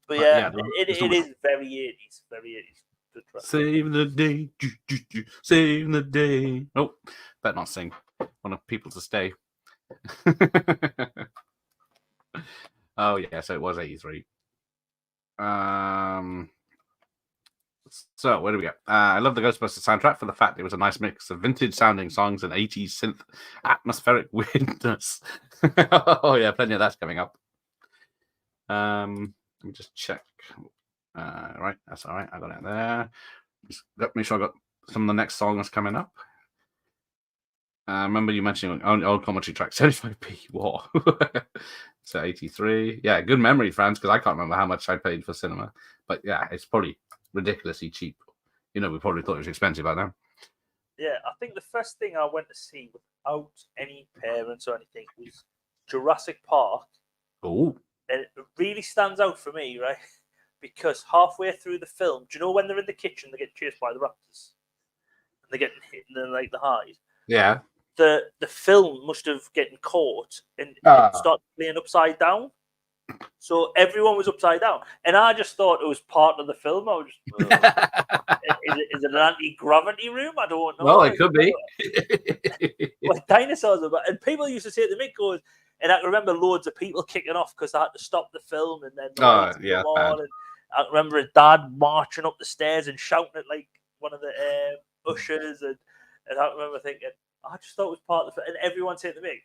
But it is very 80s, very 80s. Good track. Save the day, save the day. Oh, better not sing. Want people to stay. Oh yeah, so it was 83. So where do we go? I love the Ghostbusters soundtrack for the fact it was a nice mix of vintage sounding songs and 80s synth atmospheric weirdness. Oh yeah, plenty of that's coming up. Let me just check. Right, that's all right. I got it there. Just make sure I got some of the next songs coming up. Remember you mentioning old commentary track 75p. War. So 83. Yeah, good memory, Franz, because I can't remember how much I paid for cinema. But yeah, it's probably ridiculously cheap. We probably thought it was expensive by now. Yeah, I think the first thing I went to see without any parents or anything was Jurassic Park. Oh. And it really stands out for me, right? Because halfway through the film, do you know when they're in the kitchen, they get chased by the raptors? And they're getting hit in the hide? Yeah. The film must have gotten caught and started playing upside down. So everyone was upside down. And I just thought it was part of the film. I was just, is it an anti-gravity room? I don't know. Well, it could be. Like dinosaurs. And people used to say to me, goes, and I remember loads of people kicking off because they had to stop the film and then and I remember a dad marching up the stairs and shouting at like one of the ushers and I remember thinking, I just thought it was part of the film. And everyone said to me,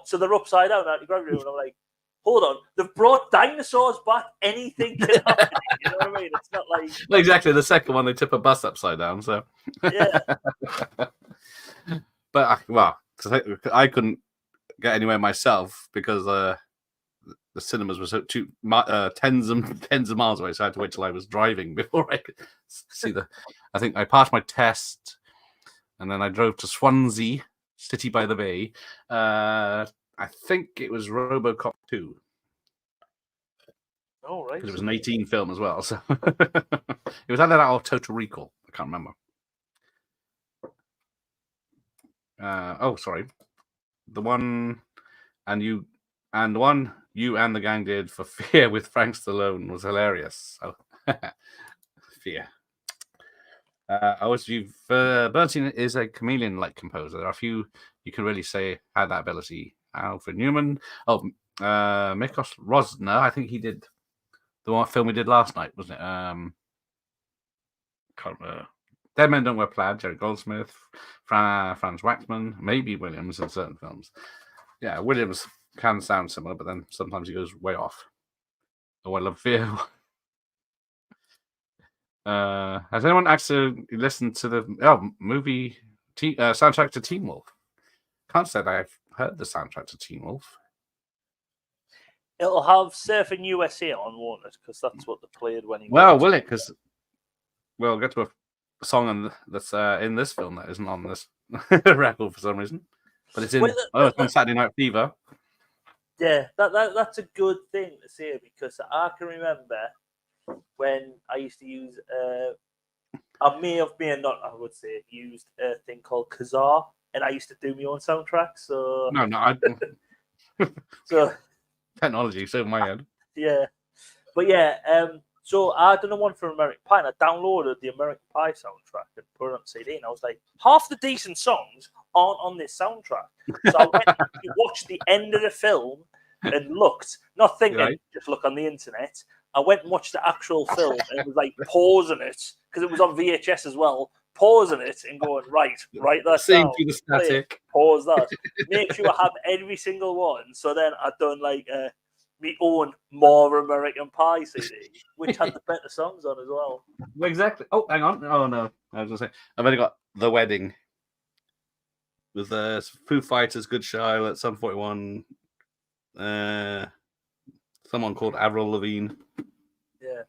so they're upside down anti-gravity room. And I'm like, hold on, they've brought dinosaurs back. Anything can happen. You know what I mean? It's not like exactly the second one they tip a bus upside down. So yeah, but I couldn't get anywhere myself because the cinemas were tens of miles away, so I had to wait till I was driving before I could see I think I passed my test, and then I drove to Swansea, City by the Bay. I think it was RoboCop 2. Oh, right. Because it was an 18 film as well. So it was either that or Total Recall. I can't remember. Sorry. The one you and the gang did for Fear with Frank Stallone was hilarious. Oh. Fear. Bernstein is a chameleon-like composer. There are a few you can really say had that ability. Alfred Newman. Miklos Rosner. I think he did the one film we did last night, wasn't it? Can't remember. Dead Men Don't Wear Plaid. Jerry Goldsmith, Franz Waxman, maybe Williams in certain films. Yeah, Williams can sound similar, but then sometimes he goes way off. Oh, I love Fear. Has anyone actually listened to the movie soundtrack to Teen Wolf? Can't say that I've heard the soundtrack to Teen Wolf. It'll have Surfing USA on, won't it? Because that's what they played when he. Well, will it? Because we'll get to a song that's in this film that isn't on this record for some reason, but it's in. It's on Saturday Night Fever. Yeah, that's a good thing to say because I can remember when I used to use. I may have used a thing called Kazaa, and I used to do my own soundtrack. So so technology, so in my head. Yeah, but yeah. So I done one for American Pie, and I downloaded the American Pie soundtrack and put it on CD, and I was like, half the decent songs aren't on this soundtrack. So I went and watched the end of the film and looked, not thinking, just look on the internet. I went and watched the actual film and was like pausing it because it was on VHS as well, pausing it and going, right, that's same through the static. Pause that. Make sure I have every single one. So then I've done like my own More American Pie CD, which had the better songs on as well. Exactly. Oh, hang on. Oh no, I was gonna say I've only got The Wedding with Foo Fighters, Good Charlotte, Sum 41, someone called Avril Lavigne. Yeah.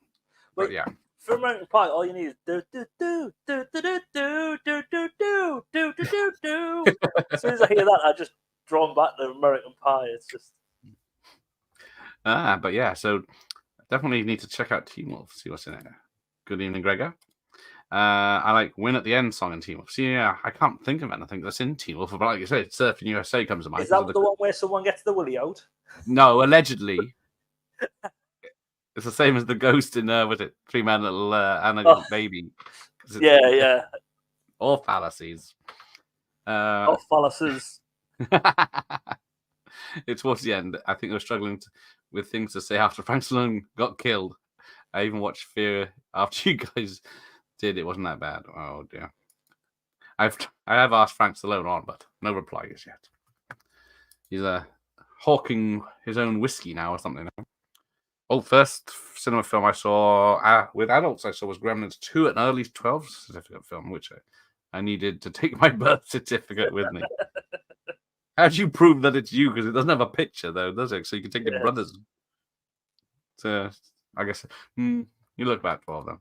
But yeah, For American Pie, all you need is do do do do do do do do do do do do do do. As soon as I hear that, I just drawn back to American Pie. It's just but yeah. So definitely need to check out Teen Wolf. See what's in it. Good evening, Gregor. I like Win at the End song in Teen Wolf. See, yeah, I can't think of anything that's in Teen Wolf, but like you say, Surfing USA comes to mind. is that the one where someone gets the willy out? No, allegedly. It's the same as the ghost in was it Three Man Little Anna Baby? Yeah. All fallacies. All fallacies. It's towards the end. I think they were struggling with things to say after Frank Stallone got killed. I even watched Fear after you guys did. It wasn't that bad. Oh dear. I have asked Frank Stallone on, but no reply as yet. He's hawking his own whiskey now or something. Oh, first cinema film I saw with adults I saw was Gremlins 2, an early 12 certificate film, which I needed to take my birth certificate with me. How do you prove that it's you? Because it doesn't have a picture, though, does it? So you can take your brother's. So I guess you look about 12 then.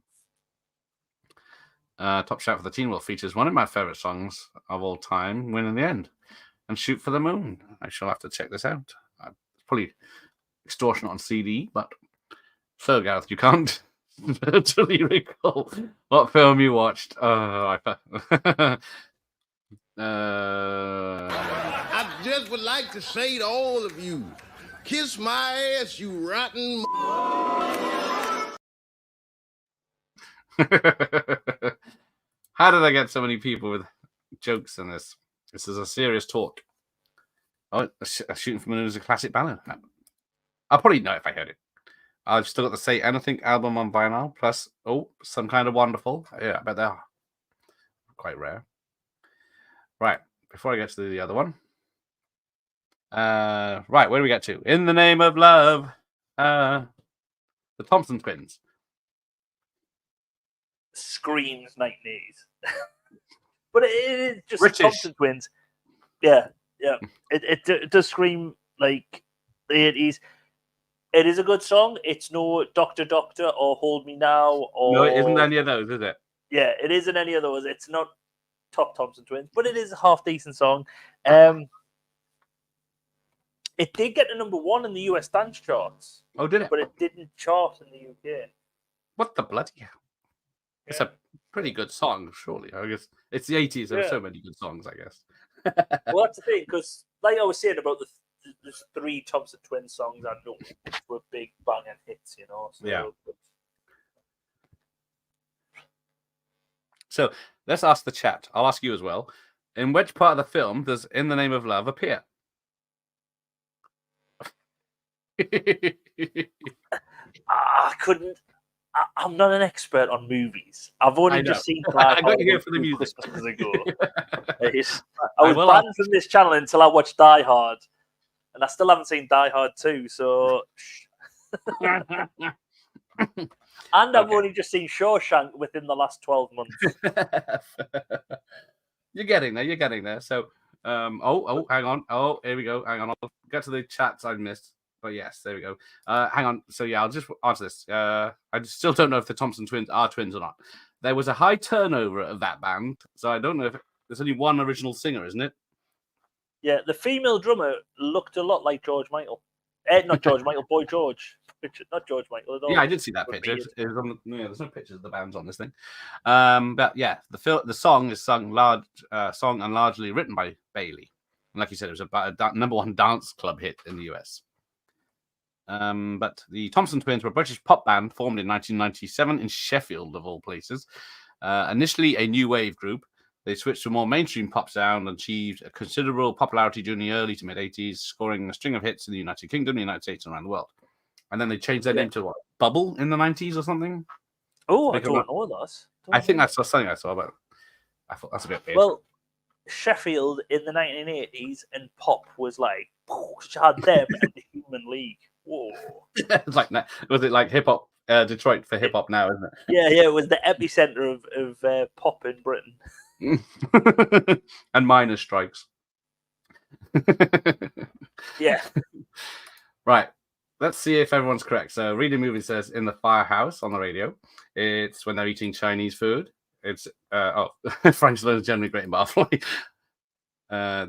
Top Shout for the Teen Wolf features one of my favorite songs of all time, Win in the End, and Shoot for the Moon. I shall have to check this out. It's probably extortion on CD, but so Gareth, you can't virtually recall what film you watched. I just would like to say to all of you, kiss my ass, you rotten. How did I get so many people with jokes in this? This is a serious talk. Oh, Shooting for the Moon is a classic ballad. I'll probably know if I heard it. I've still got the Say Anything album on vinyl, plus, Some Kind of Wonderful. Yeah, I bet they are. Quite rare. Right, before I get to the other one. Right, where do we get to? In the Name of Love. The Thompson Twins. Screams 90s. But it is just British. Thompson Twins. Yeah. It does scream like the 80s. It is a good song. It's no Doctor Doctor or Hold Me Now or No, it isn't any of those, is it? Yeah, it isn't any of those. It's not top Thompson Twins, but it is a half decent song. It did get to number 1 in the US dance charts. Oh, did it? But it didn't chart in the UK. What the bloody hell? It's a pretty good song, surely. I guess it's the 80s. There are so many good songs, I guess. Well, that's the thing, because like I was saying about the 3 Thompson Twins songs I know were big banging hits, So, yeah. So let's ask the chat. I'll ask you as well. In which part of the film does In the Name of Love appear? I couldn't. I'm not an expert on movies. I've only just seen I got you here for the music. Christmases ago. I was banned from this channel until I watched Die Hard, and I still haven't seen Die Hard 2. So, and I've only just seen Shawshank within the last 12 months. You're getting there. So, hang on. Oh, here we go. Hang on. I'll get to the chats I missed. But yes, there we go. Hang on. So yeah, I'll just answer this. I still don't know if the Thompson Twins are twins or not. There was a high turnover of that band, so I don't know if there's only one original singer, isn't it? Yeah, the female drummer looked a lot like George Michael. Not George Michael, Boy George. Not George Michael at all. Yeah, I did see that picture. It was on there's no pictures of the bands on this thing. But yeah, the song is sung song and largely written by Bailey. And like you said, it was about a number 1 dance club hit in the US. But the Thompson Twins were a British pop band formed in 1997 in Sheffield, of all places. Initially a new wave group, they switched to a more mainstream pop sound and achieved a considerable popularity during the early to mid-80s, scoring a string of hits in the United Kingdom, the United States, and around the world. And then they changed their name to what? Bubble in the 90s or something? Oh, I don't know that. I think that's something I saw, but I thought that's a bit weird. Well, Sheffield in the 1980s and pop was like, you had them and the Human League. Whoa. It's like was it like hip hop Detroit for hip hop now, isn't Yeah, it was the epicenter of pop in Britain. it? And miners' strikes. Yeah. Right. Let's see if everyone's correct. So, reading movie says in the firehouse on the radio. It's when they're eating Chinese food. It's Frank's is generally great in Barfly.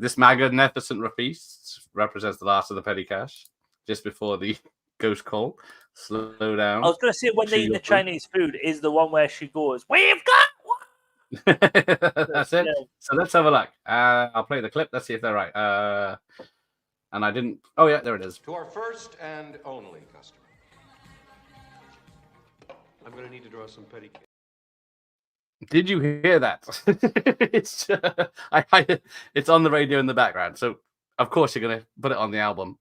This magnificent feast represents the last of the petty cash. Just before the ghost call, slow down. I was going to say when they eat the Chinese food is the one where she goes, "We've got one." That's it. Yeah. So let's have a look. I'll play the clip. Let's see if they're right. And I didn't. Oh yeah, there it is. To our first and only customer. I'm going to need to draw some petty cash. Did you hear that? It's it's on the radio in the background. So of course you're gonna put it on the album.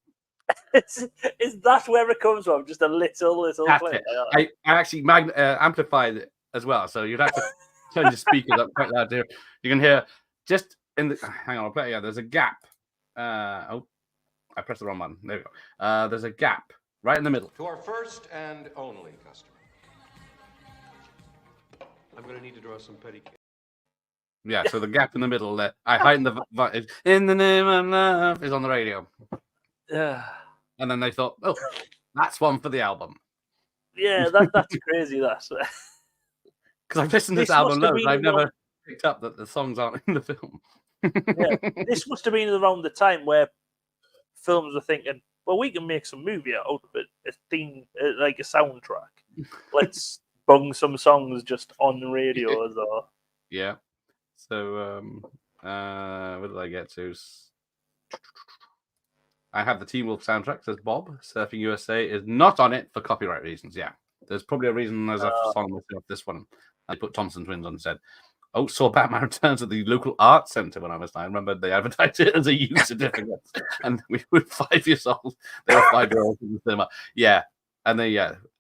Is that where it comes from? Just a little That's clip. it. I actually amplified it as well. So you'd have to turn your speakers up quite loud here. You can hear just in the. Hang on, I'll play it again. There's a gap. I pressed the wrong button. There we go. There's a gap right in the middle. To our first and only customer. I'm going to need to draw some petty cash. Yeah, so the gap in the middle there. I heightened the in the name of love is on the radio. Yeah. And then they thought, oh, that's one for the album. Yeah, that's crazy. That's because I've listened to this This album must have loads. been I've never picked up that the songs aren't in the film. yeah. This must have been around the time where films were thinking, well, we can make some movie out of it, a theme, like a soundtrack. Let's bung some songs just on the radio as well. Yeah. So, what did I get to? I have the Teen Wolf soundtrack, says Bob. Surfing USA is not on it for copyright reasons. Yeah. There's probably a reason there's a song missing off this one. I put Thompson Twins on and said, oh, saw Batman Returns at the local art centre when I was 9. I remember they advertised it as a youth certificate. And we were 5 years old. They were 5-year-olds in the cinema. Yeah. And they,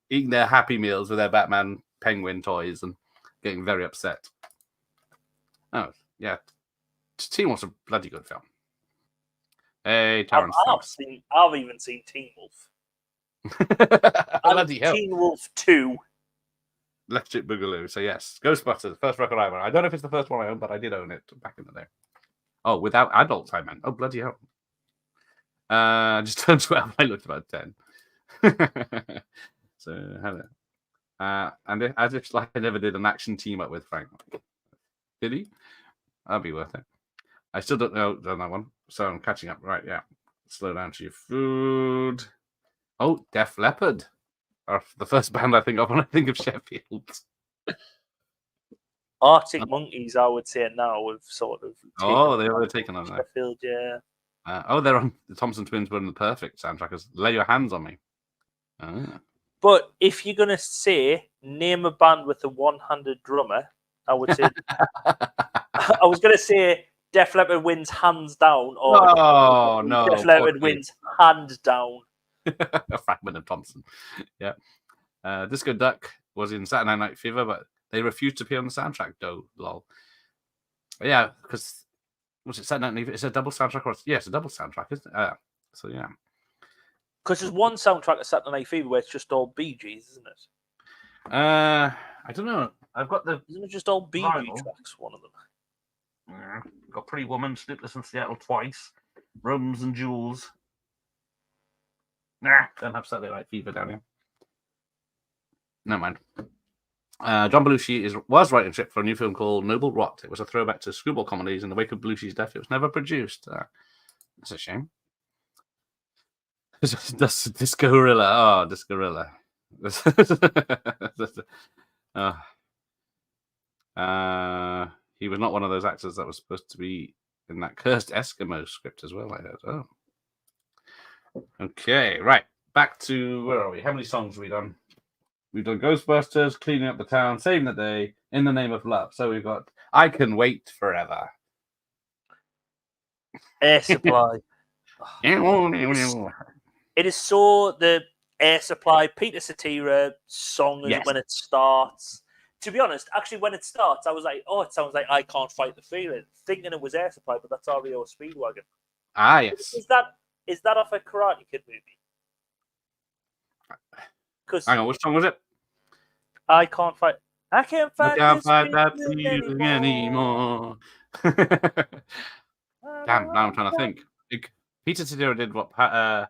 eating their Happy Meals with their Batman penguin toys and getting very upset. Oh, yeah. Teen Wolf's a bloody good film. Hey, Terrence. I've even seen Teen Wolf. Bloody hell. Teen Wolf 2. Electric Boogaloo. So, yes. Ghostbusters, first record I own. I don't know if it's the first one I owned, but I did own it back in the day. Oh, without adults, I meant. Oh, bloody hell. Just turned 12. I looked about 10. So, hello. And as if like I never did an action team up with Frank. Did he? That'd be worth it. I still don't know that one, so I'm catching up. Right, yeah. Slow down to your food. Oh, Def Leppard are the first band I think of when I think of Sheffield. Arctic Monkeys, I would say now, have sort of. They were taken on that. Sheffield, yeah. They're on the Thompson Twins were in the perfect soundtrack as Lay Your Hands on Me. But if you're going to say name a band with a one-handed drummer, I would say. I was going to say Def Leppard wins hands down, or no, Def Leppard wins hand down. A fragment of Thompson. Yeah. Disco Duck was in Saturday Night Fever, but they refused to appear on the soundtrack, though. Lol. Yeah, because was it Saturday Night Fever? It's a double soundtrack, or it's a double soundtrack, isn't it? So yeah. Because there's one soundtrack of Saturday Night Fever where it's just all Bee Gees, isn't it? I don't know. I've got the. Isn't it just all Bee Gees tracks? One of them. Got Pretty Woman, Sleepless in Seattle twice, Rums and Jewels. Don't have Saturday Night Fever down here. Never mind. John Belushi was writing script for a new film called Noble Rot. It was a throwback to screwball comedies. In the wake of Belushi's death, it was never produced. That's a shame. That's Discorilla. Oh, Discorilla. He was not one of those actors that was supposed to be in that cursed Eskimo script as well, I heard. Oh. Okay, right. Back to, where are we? How many songs have we done? We've done Ghostbusters, Cleaning Up the Town, Saving the Day, In the Name of Love. So we've got I Can Wait Forever. Air Supply. It is so the Air Supply, Peter Cetera song when it starts. To be honest, actually, when it starts, I was like, oh, it sounds like I Can't Fight the Feeling, thinking it was Air Supply, but that's REO Speedwagon. Ah, yes. Is that off a Karate Kid movie? Because Hang on, which song was it? I can't fight. I can't I fight can't this fight that feeling feeling anymore. anymore. Damn, now I'm trying to think. Peter Cedillo did what? I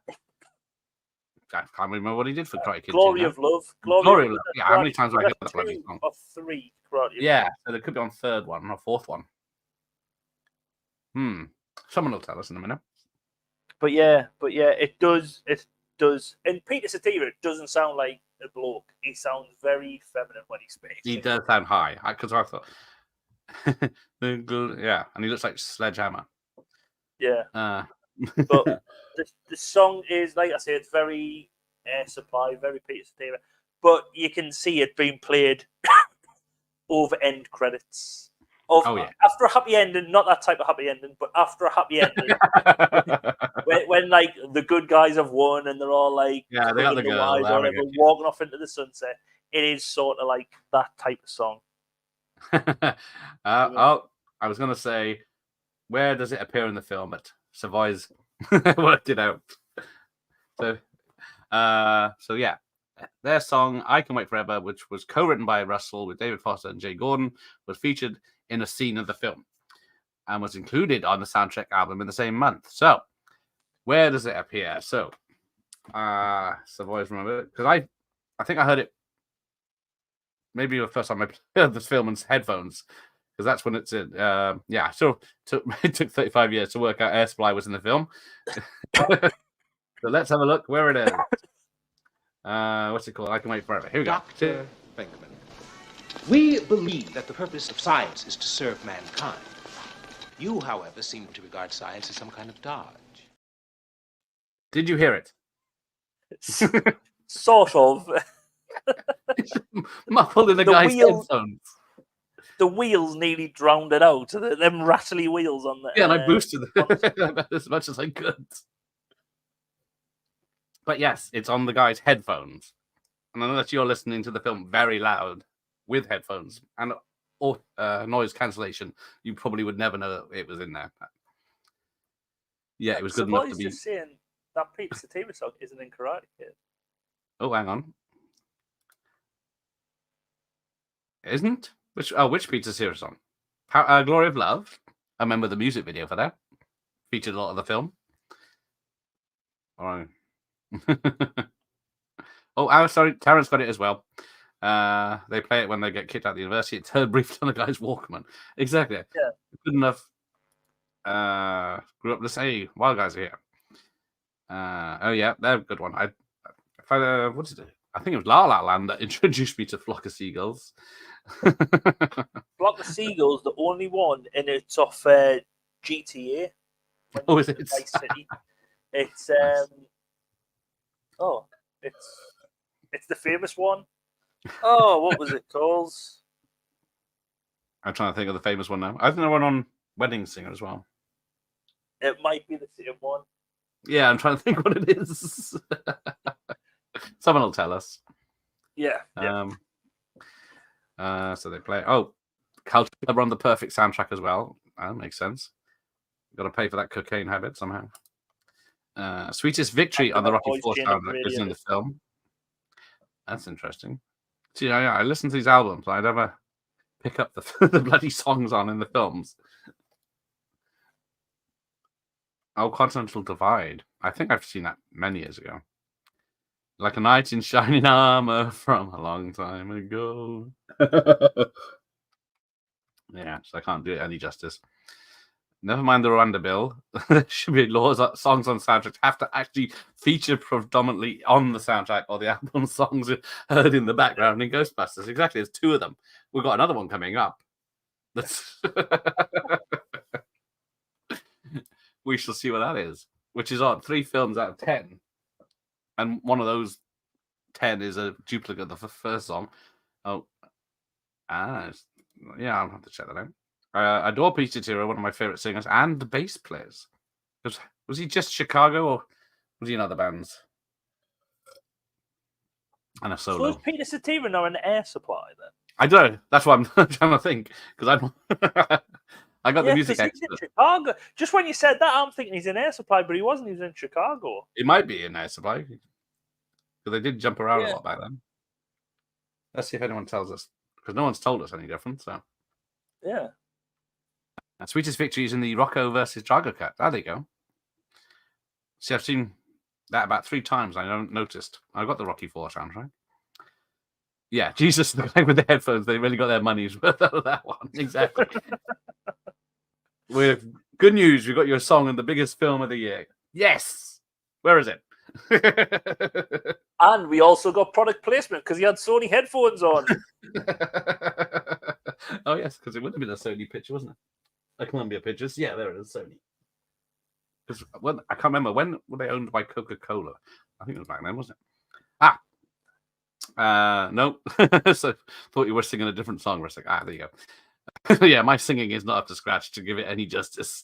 can't remember what he did for Karate Kid 2 Glory now. of Love. Glory of Love. Yeah, how many Karate- times have I heard that's that bloody 2 song? or 3 Karate of Love. Yeah, so there could be on third one or fourth one. Someone will tell us in a minute. But yeah, it does. And Peter Cetera doesn't sound like a bloke. He sounds very feminine when he speaks. He does sound high, because I thought, yeah, and he looks like Sledgehammer. Yeah, but the song is, like I say, it's very Air Supply, very Peter Cetera. But you can see it being played over end credits. After a happy ending, not that type of happy ending, but after a happy ending, when like the good guys have won and they're all like, they got the girl, or whatever, walking off into the sunset. It is sort of like that type of song. I was gonna say, where does it appear in the film? But Savoy's worked it out. So yeah, their song "I Can Wait Forever," which was co-written by Russell with David Foster and Jay Gordon, was featured in a scene of the film and was included on the soundtrack album in the same month. So, where does it appear? So, Savoy's remember it because I think I heard it maybe the first time I heard this film in headphones, because that's when it's in. Yeah, so it took 35 years to work out Air Supply was in the film. So let's have a look where it is. What's it called? I Can Wait Forever. Here we go. Dr. Venkman, we believe that the purpose of science is to serve mankind. You, however, seem to regard science as some kind of dodge. Did you hear it? Sort of. Muffled in the guy's headphones. The wheels nearly drowned it out. Them rattly wheels on there. Yeah, and I boosted them as much as I could. But yes, it's on the guy's headphones. And unless you're listening to the film very loud with headphones and noise cancellation, you probably would never know that it was in there. Yeah, it was good enough to be. Just saying that Peter Cetera song isn't in Karate Kid. Oh, hang on. Isn't? Which Peter Cetera song? Glory of Love. I remember the music video for that. Featured a lot of the film. All right. Sorry, Terrence got it as well. They play it when they get kicked out of the university. It's heard briefly on the guy's Walkman. Exactly. Yeah. Good enough. Grew up to say, Wild Guys are here. Oh yeah, they're a good one. What is it? I think it was La La Land that introduced me to Flock of Seagulls. Flock of Seagulls, the only one, and it's off GTA. Oh, is it? Vice City. It's it's the famous one. Oh, what was it called? I'm trying to think of the famous one now. I think there one on Wedding Singer as well. It might be the same one. Yeah, I'm trying to think what it is. Someone will tell us. Yeah. So they play. Oh, Culture Club are on the perfect soundtrack as well. That makes sense. Got to pay for that cocaine habit somehow. Sweetest Victory on the Rocky IV soundtrack is in the film. That's interesting. See, I listen to these albums. I never pick up the bloody songs on in the films. Oh, Continental Divide. I think I've seen that many years ago. Like a knight in shining armor from a long time ago. Yeah, so I can't do it any justice. Never mind the Rwanda bill. There should be laws that songs on soundtracks have to actually feature predominantly on the soundtrack, or the album songs are heard in the background in Ghostbusters. Exactly, there's 2 of them. We've got another one coming up. That's we shall see what that is. Which is odd. 3 films out of 10. And one of those 10 is a duplicate of the first song. Yeah, I'll have to check that out. I adore Peter Cetera, one of my favorite singers, and the bass players. Was he just Chicago, or was he in other bands? And a solo. So is Peter Cetera now an Air Supply then? I don't know. That's what I'm trying to think, because I got the music expert. In Chicago. Just when you said that, I'm thinking he's in Air Supply, but he wasn't. He was in Chicago. It might be in Air Supply. because they did jump around a Yeah. lot back then. Let's see if anyone tells us, because no one's told us any different. So, Yeah. Sweetest Victory is in the Rocco versus Drago cut. There you go. See, I've seen that about 3 times. I haven't noticed. I got the Rocky 4 soundtrack. Yeah, Jesus, the guy with the headphones, they really got their money's worth out of that one. Exactly. With good news, we got your song in the biggest film of the year. Yes! Where is it? And we also got product placement because he had Sony headphones on. Oh, yes, because it would have been a Sony picture, wasn't it? A Columbia Pictures. Yeah, there it is, Sony. Because I can't remember, when were they owned by Coca-Cola? I think it was back then, wasn't it? No. So thought you were singing a different song. We're like, there you go. Yeah, my singing is not up to scratch to give it any justice.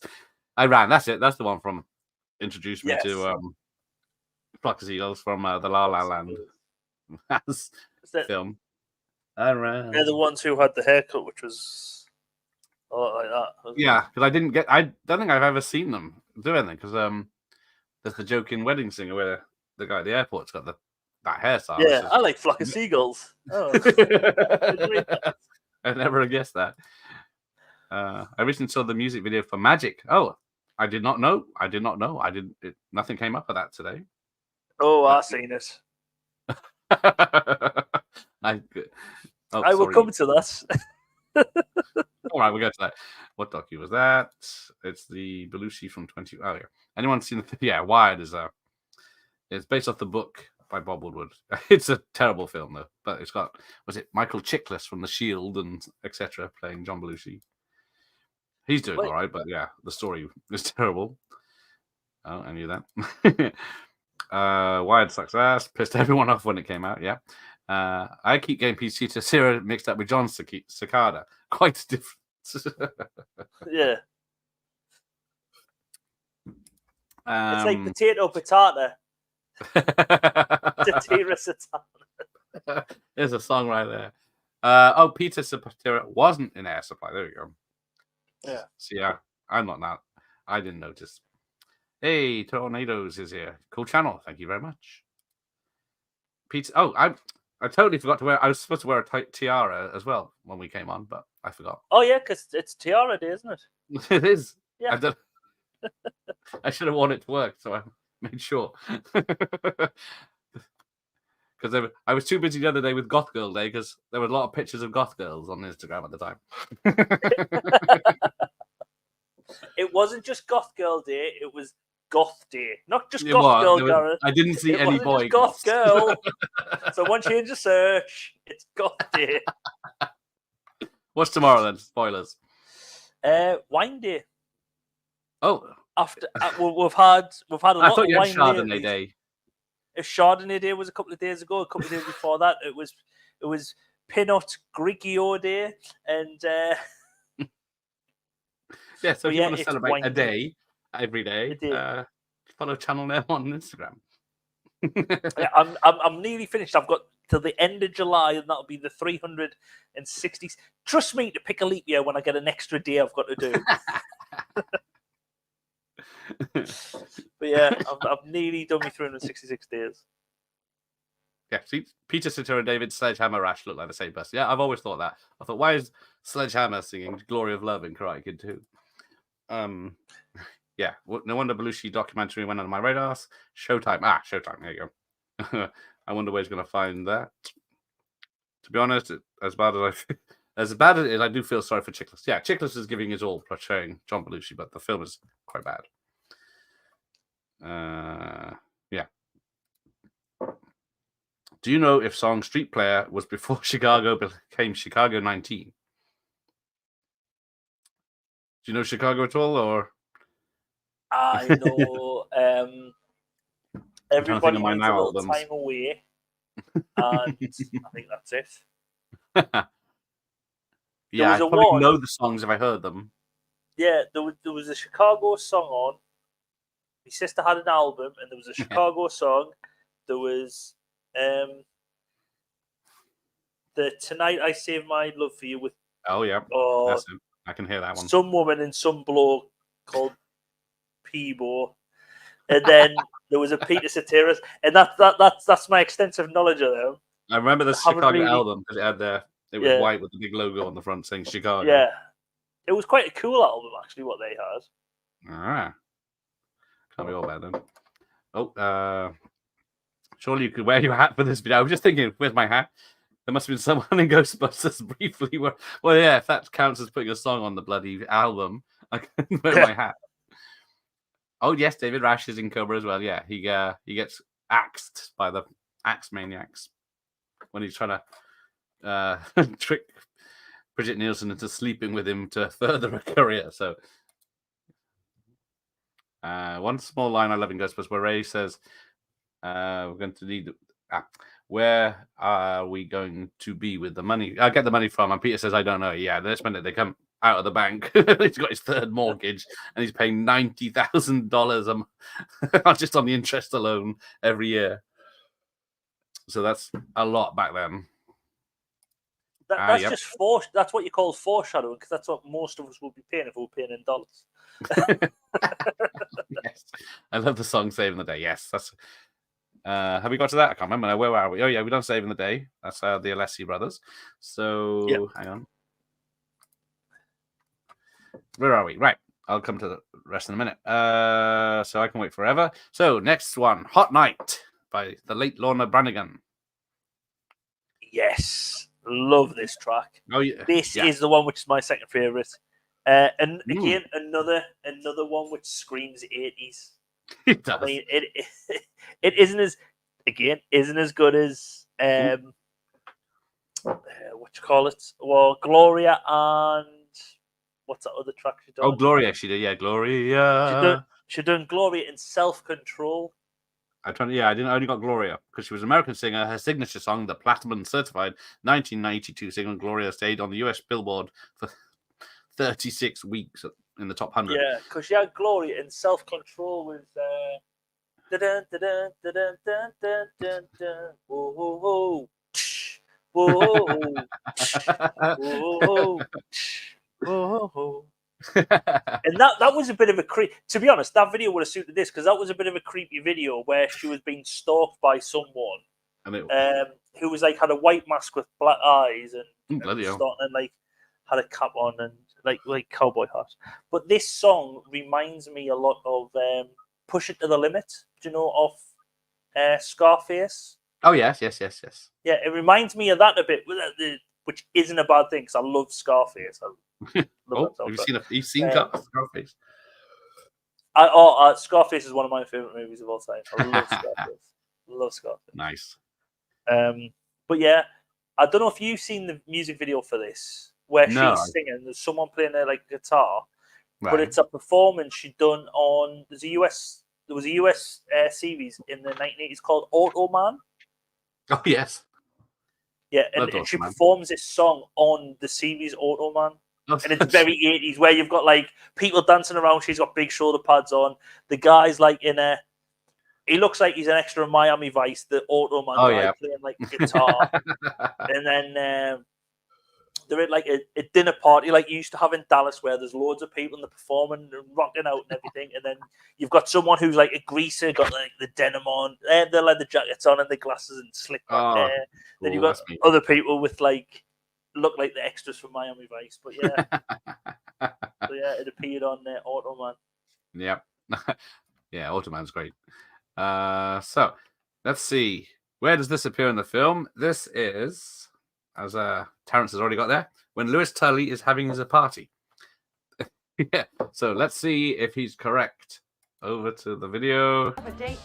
I ran. That's it. That's the one from introduced me to Flock of Seagulls from the La La Land film. I ran. They're the ones who had the haircut, which was a lot like that. Yeah, because I don't think I've ever seen them do anything. Because there's the joke in Wedding Singer where the guy at the airport's got that hairstyle. Yeah, I like Flock of Seagulls. Oh. I never guessed that. I recently saw the music video for Magic. Oh, I did not know. Nothing came up of that today. Oh, I've seen it. I will come to that. All right, we'll go to that. What docu was that? It's the Belushi from 20. Oh, yeah. Anyone seen the? Yeah, Wired is it's based off the book by Bob Woodward. It's a terrible film though, but it's got Michael Chiklis from The Shield and etc. playing John Belushi. He's doing all right, but yeah, the story is terrible. Oh, I knew that. Wired sucks ass. Pissed everyone off when it came out. Yeah. I keep getting PC to Zero mixed up with John Cicada. Quite different. Yeah. It's like potato patata. There's a song right there. Peter Cetera wasn't in Air Supply. There we go. Yeah. See, I'm not that. I didn't notice. Hey, Tornadoes is here. Cool channel. Thank you very much. Peter. Oh, I totally forgot to wear. I was supposed to wear a tiara as well when we came on, but I forgot. Oh yeah, because it's tiara day, isn't it? It is. Yeah. I should have worn it to work, so I made sure. Because I was too busy the other day with Goth Girl Day because there were a lot of pictures of goth girls on Instagram at the time. It wasn't just Goth Girl Day; it was Goth Day, not just Goth Girl. Gareth. I didn't see any boy Goth Girl. So once you change the search, it's Goth Day. What's tomorrow then? Spoilers. Wine Day. Oh, after we've had a lot. I thought you had wine Chardonnay Day. If Chardonnay Day was a couple of days ago, a couple of days before that, it was Pinot Grigio Day, and yeah. So if you want to it's celebrate wine a day every day, follow Channel Now on Instagram. Yeah, I'm nearly finished. I've got till the end of July, and that'll be the 360. Trust me, to pick a leap year when I get an extra day, I've got to do. But yeah, I've nearly done my 366 days. Yeah, see, Peter Cetera and David Sledgehammer Rash look like the same person. Yeah, I've always thought that. I thought, why is Sledgehammer singing "Glory of Love" in Karate Kid 2? Yeah, no wonder Belushi documentary went under my radar. Showtime. Showtime. There you go. I wonder where he's going to find that. To be honest, as bad as it is, I do feel sorry for Chiklis. Yeah, Chiklis is giving his all portraying John Belushi, but the film is quite bad. Yeah. Do you know if song Street Player was before Chicago became Chicago 19? Do you know Chicago at all, or? I know everybody needs a little time away, and I think that's it. Yeah, I probably know the songs if I heard them. Yeah, there was a Chicago song on. My sister had an album, and there was a Chicago song. There was the "Tonight I Save My Love for You" with. Oh yeah, that's it. I can hear that one. Some woman and some bloke called Peebo, and then there was a Peter Cetera's, and that's my extensive knowledge of them. I remember the I haven't Chicago really- album because it had it was Yeah. white with the big logo on the front saying Chicago. Yeah, it was quite a cool album actually. What they had. Ah, can't be all bad then. Oh, surely you could wear your hat for this video. I was just thinking, where's my hat? There must have been someone in Ghostbusters briefly. Well, yeah, if that counts as putting a song on the bloody album, I can wear my hat. Oh yes, David Rash is in Cobra as well. Yeah, he gets axed by the axe maniacs when he's trying to trick Bridget Nielsen into sleeping with him to further a career. So, one small line I love in Ghostbusters where Ray says, "We're going to need. Where are we going to be with the money? I get the money from." And Peter says, "I don't know." Yeah, they spend it. They come out of the bank. He's got his third mortgage, and he's paying $90,000 just on the interest alone every year. So that's a lot back then. That's yep. just that's what you call foreshadowing, because that's what most of us will be paying if we were paying in dollars. Yes, I love the song "Saving the Day." Yes, that's. Have we got to that? I can't remember now. Where are we? Oh yeah, we done "Saving the Day." That's the Alessi brothers. So Yep. hang on. Where are we? Right. I'll come to the rest in a minute. So I can wait forever. So next one, "Hot Night" by the late Lorna Branigan. Yes, love this track. Oh yeah, This yeah. is the one which is my second favorite. And again, another one which screams 80s. It does. I mean, it isn't as good as what you call it? Well, Gloria and what's that other track she done? Oh, Gloria, she did. Yeah, Gloria. She done Gloria in Self Control. I only got Gloria because she was an American singer. Her signature song, the platinum certified 1992 single Gloria, stayed on the US Billboard for 36 weeks in the top 100. Yeah, because she had Gloria in Self Control with dun, dun, dun, dun, dun, dun, dun, dun, dun. Whoa, whoa, whoa. Whoa, whoa, whoa, whoa. And that was a bit of a creep. To be honest, that video would have suited this, because that was a bit of a creepy video where she was being stalked by someone who was like had a white mask with black eyes and like had a cap on and like cowboy hat. But this song reminds me a lot of "Push It to the Limit." Do you know of Scarface? Oh yes. Yeah, it reminds me of that a bit, which isn't a bad thing because I love Scarface. Have you seen Scarface? Scarface is one of my favorite movies of all time. I love Scarface. Love Scarface. Nice. But yeah, I don't know if you've seen the music video for this, where she's singing. There's someone playing her like guitar, but it's a performance she done on. There was a US series in the 1980s called Automan. Oh yes. Yeah, and she performs this song on the series Automan. And it's very 80s, where you've got like people dancing around. She's got big shoulder pads on. The guy's like he looks like he's an extra in Miami Vice, the Automan guy playing like guitar. And then they're at like a dinner party like you used to have in Dallas, where there's loads of people and they're performing and rocking out and everything. And then you've got someone who's like a greaser, got like the denim on, the leather jackets on and the glasses and slick back hair. Then you've got other people with like look like the extras from Miami Vice. But yeah, so yeah, it appeared on Automan. Yeah, yeah, Automan's great. So let's see, where does this appear in the film? This is, as Terrence has already got there, when Lewis Tully is having his party. Yeah, so let's see if he's correct. Over to the video. A date.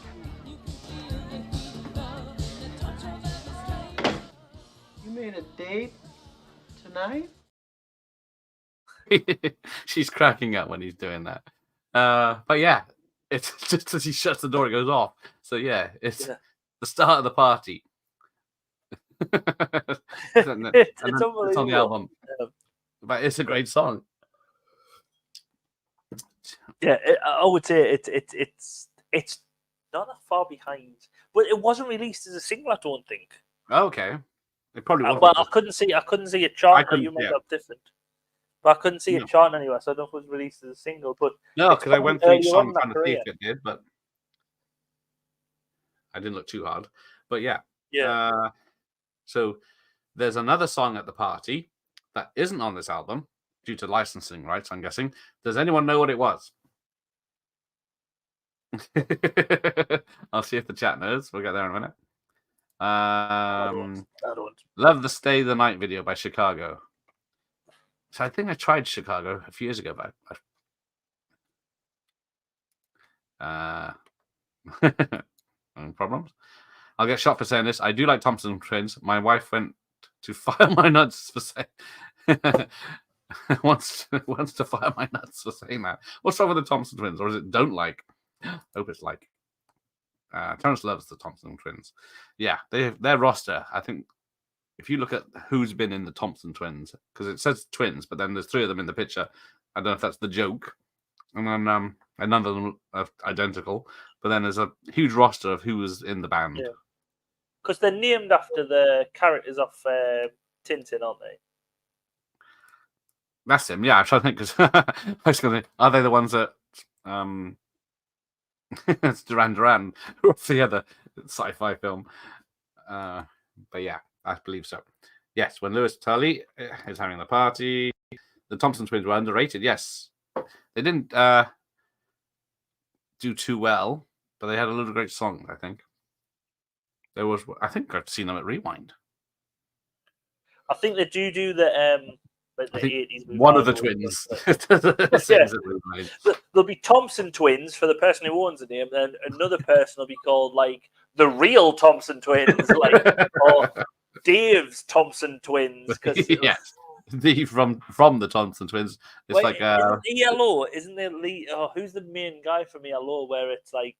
You made a date tonight? She's cracking up when he's doing that. But yeah, it's just as he shuts the door, it goes off. So yeah, it's the start of the party. It's on the album. But it's a great song. Yeah, I would say it's not that far behind, but it wasn't released as a single, I don't think. Okay, it probably wasn't. But I couldn't see a chart. You might have different, but I couldn't see a chart anywhere, so I don't know if it was released as a single. But no, because I went through each song trying to see if it did, but I didn't look too hard, but yeah. Yeah. So there's another song at the party that isn't on this album due to licensing rights, I'm guessing. Does anyone know what it was? I'll see if the chat knows. We'll get there in a minute. I don't. Love the Stay the Night video by Chicago. So I think I tried Chicago a few years ago, but no problems. I'll get shot for saying this. I do like Thompson Twins. My wife went to fire my nuts for saying wants to fire my nuts for saying that. What's wrong with the Thompson Twins, or is it don't like? Hope it's like. Terrence loves the Thompson Twins. Yeah, their roster. I think if you look at who's been in the Thompson Twins, because it says twins, but then there's 3 of them in the picture. I don't know if that's the joke. And then and none of them are identical. But then there's a huge roster of who was in the band. Yeah. Because they're named after the characters off Tintin, aren't they? That's him. Yeah, I'm trying to think. Because are they the ones that it's Duran Duran off the other sci-fi film? But yeah, I believe so. Yes, when Lewis Tully is having the party, the Thompson Twins were underrated. Yes, they didn't do too well, but they had a lot of great songs. I think I think I've seen them at Rewind. I think they do the like the 80s. One of the twins. There'll be Thompson Twins for the person who owns the name, and another person will be called like the real Thompson Twins, like or Dave's Thompson Twins. Yes, the from the Thompson Twins. It's like ELO, isn't there? Who's the main guy from ELO? Where it's like,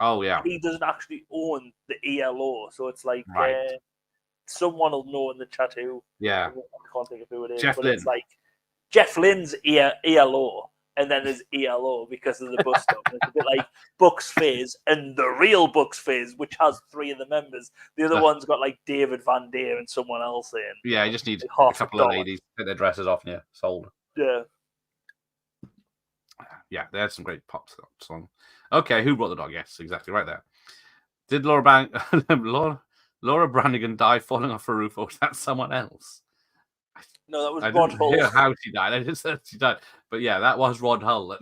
oh yeah, he doesn't actually own the ELO, so it's like right. Someone will know in the chat who. Yeah, I can't think of who it is. Jeff but Lynne. It's like Jeff Lynne's ELO, and then there's ELO because of the bus stop. It's a bit like Bucks Fizz and the real Bucks Fizz, which has 3 of the members. The other one's got like David Van Deer and someone else in. Yeah, you just need like a couple of ladies to take their dresses off and sold. Yeah. Yeah, they had some great pop songs. Okay, Who Brought the Dog? Yes, exactly right there. Did Laura Branigan die falling off a roof, or was that someone else? No, that was I Rod didn't Hull. hear how she died. I just said she died. But yeah, that was Rod Hull.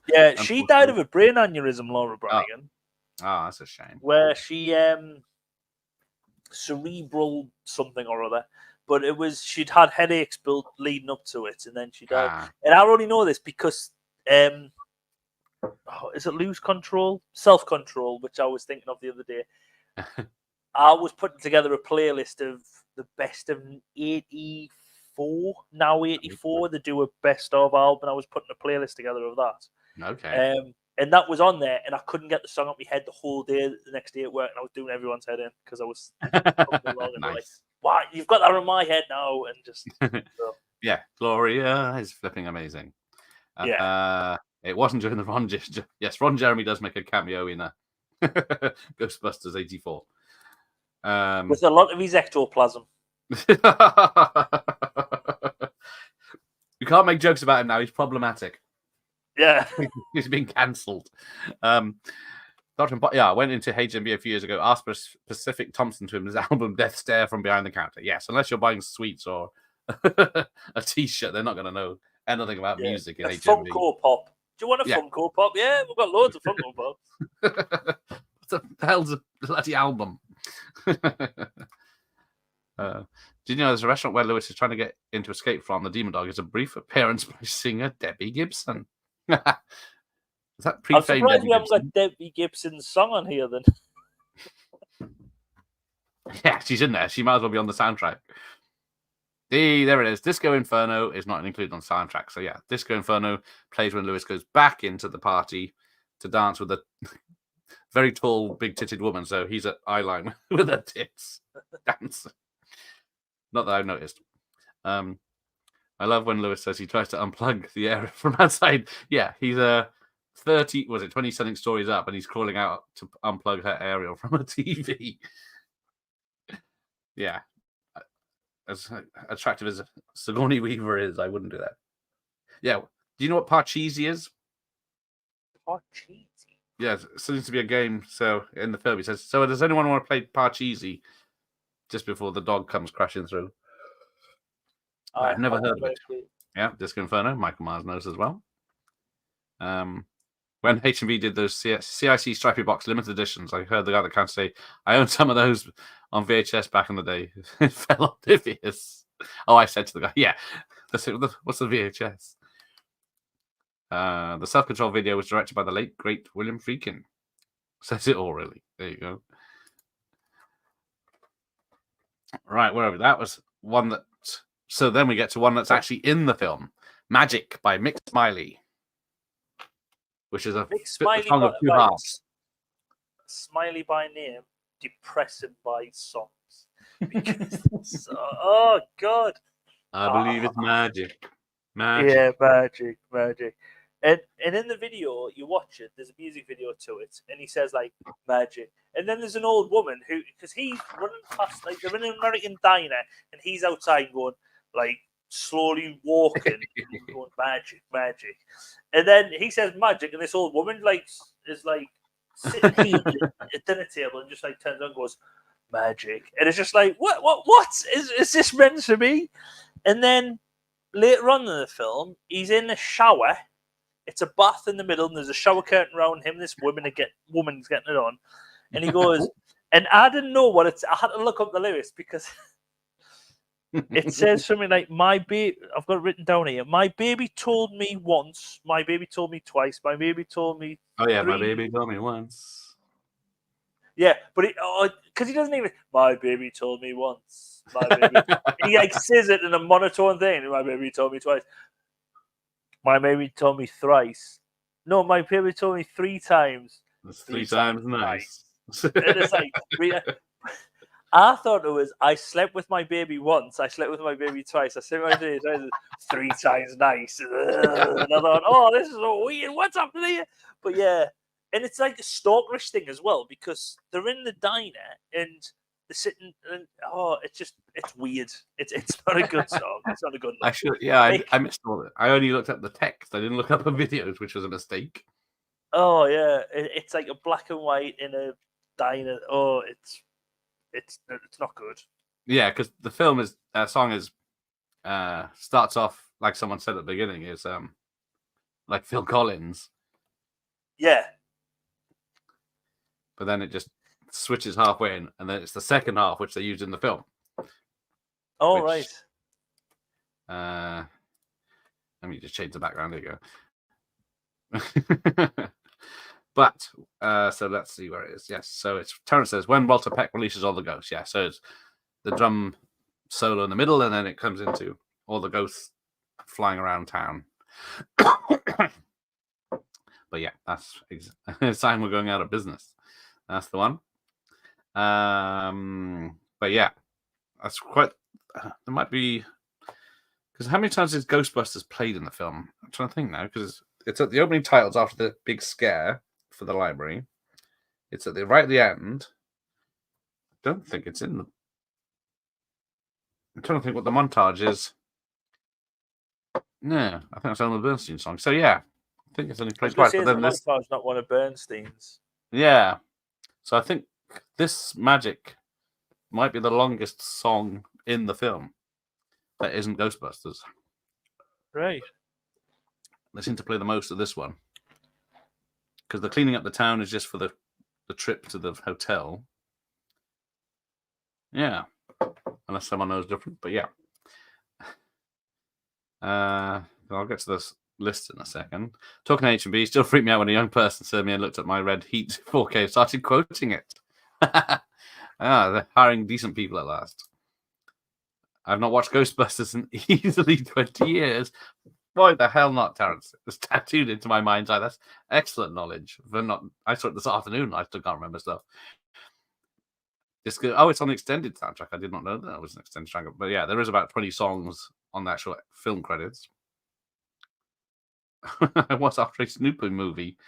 Yeah, she died of a brain aneurysm, Laura Branigan. Oh, that's a shame. Where she cerebral something or other. But it was she'd had headaches built leading up to it, and then she died. And I already know this because is it Lose Control? Self-Control, which I was thinking of the other day. I was putting together a playlist of the best of 84, now 84. They do a best of album. I was putting a playlist together of that. Okay. And that was on there, and I couldn't get the song up my head the whole day, the next day at work, and I was doing everyone's head in because I was along and Nice. like, "Why you've got that on my head now?" And just Yeah, Gloria is flipping amazing. It wasn't during the Ron. Yes, Ron Jeremy does make a cameo in Ghostbusters '84. With a lot of his ectoplasm. You can't make jokes about him now. He's problematic. Yeah. He's been cancelled. Dr. I went into HMB a few years ago, asked for specific Thompson Twins album Death Stare from behind the counter. Yes, unless you're buying sweets or a t-shirt, they're not going to know anything about music in HMB. Funko Pop. Do you want a Funko Pop? Yeah, we've got loads of Funko Pops. What the hell's a bloody album? Did you know there's a restaurant where Lewis is trying to get into Escape from? The Demon Dog is a brief appearance by singer Debbie Gibson. Is that I'm surprised we haven't got Debbie Gibson's song on here then. Yeah, she's in there. She might as well be on the soundtrack. There it is. Disco Inferno is not included on soundtrack. So yeah, Disco Inferno plays when Lewis goes back into the party to dance with a very tall, big-titted woman. So he's at eyeline with her tits dancing. Not that I've noticed. I love when Lewis says he tries to unplug the area from outside. Yeah, he's 20 something stories up, and he's crawling out to unplug her aerial from a TV. Yeah. As attractive as Sigourney Weaver is, I wouldn't do that. Yeah. Do you know what Parcheesi is? Parcheesi? yeah, it seems to be a game. So in the film, he says, "So does anyone want to play Parcheesi?" Just before the dog comes crashing through. I've never heard of it. Yeah, Disco Inferno. Michael Myers knows as well. When HMV did those CIC Stripey Box limited editions, I heard the guy that can't say, I owned some of those on VHS back in the day. It felt obvious. Oh, I said to the guy, yeah, what's the VHS? The self-control video was directed by the late, great William Friedkin. Says it all, really. There you go. Right, where are we? That was one that... So then we get to one that's actually in the film. Magic by Mick Smiley. Which is a song of two halves. Smiley by name, depressing by songs. Because, oh God! I believe it's magic. Magic. Yeah, magic. And in the video, you watch it. There's a music video to it, and he says like magic. And then there's an old woman who, because he's running past, like they're in an American diner, and he's outside going like slowly walking, going magic. And then he says magic, and this old woman is sitting here at dinner table and just like turns on and goes magic, and it's just like what is this meant to be? And then later on in the film, he's in a shower. It's a bath in the middle, and there's a shower curtain around him. This woman's getting it on, and he goes, and I didn't know what it's. I had to look up the lyrics because. It says something like, my baby, I've got it written down here. My baby told me once, my baby told me twice, my baby told me Oh, yeah, three. my baby told me once. Yeah, but because he doesn't even, my baby told me once. My baby. He like says it in a monotone thing. My baby told me twice. My baby told me thrice. No, my baby told me 3 times. That's 3 times nice. And it's like, I thought it was, I slept with my baby once, I slept with my baby twice, I slept with my baby twice, 3 times nice. And I thought, oh, this is so weird, what's happening here? But yeah, and it's like a stalkerish thing as well, because they're in the diner and they're sitting, and it's weird. It's not a good song. It's not a good look. I missed all it. I only looked up the text, I didn't look up the videos, which was a mistake. Oh, yeah, it's like a black and white in a diner. Oh, it's not good. Yeah, because the film song is starts off like someone said at the beginning is like Phil Collins. Yeah. But then it just switches halfway in, and then it's the second half which they used in the film. Oh, right. Let me just change the background. There you go. But so let's see where it is. Yes, so it's Terrence says when Walter Peck releases all the ghosts. Yeah, so it's the drum solo in the middle, and then it comes into all the ghosts flying around town. But yeah, that's a sign we're going out of business. That's the one. But yeah, that's quite. There might be because how many times is Ghostbusters played in the film? I'm trying to think now because it's at the opening titles after the big scare for the library. It's at the right at the end. I don't think it's in the. I'm trying to think what the montage is. No, I think it's on the Bernstein song. So yeah, I think it's only played twice. But then this montage not one of Bernstein's. Yeah, so I think this Magic might be the longest song in the film that isn't Ghostbusters. Right. They seem to play the most of this one. Because the cleaning up the town is just for the trip to the hotel. Yeah. Unless someone knows different, but yeah. I'll get to this list in a second. Talking to H&B, still freaked me out when a young person served me and looked at my Red Heat 4K and started quoting it. They're hiring decent people at last. I've not watched Ghostbusters in easily 20 years. Why the hell not, Terrence? It's tattooed into my mind's eye. That's excellent knowledge. I saw it this afternoon. I still can't remember stuff. It's on the extended soundtrack. I did not know that was an extended soundtrack. But yeah, there is about 20 songs on the actual film credits. What's after a Snoopy movie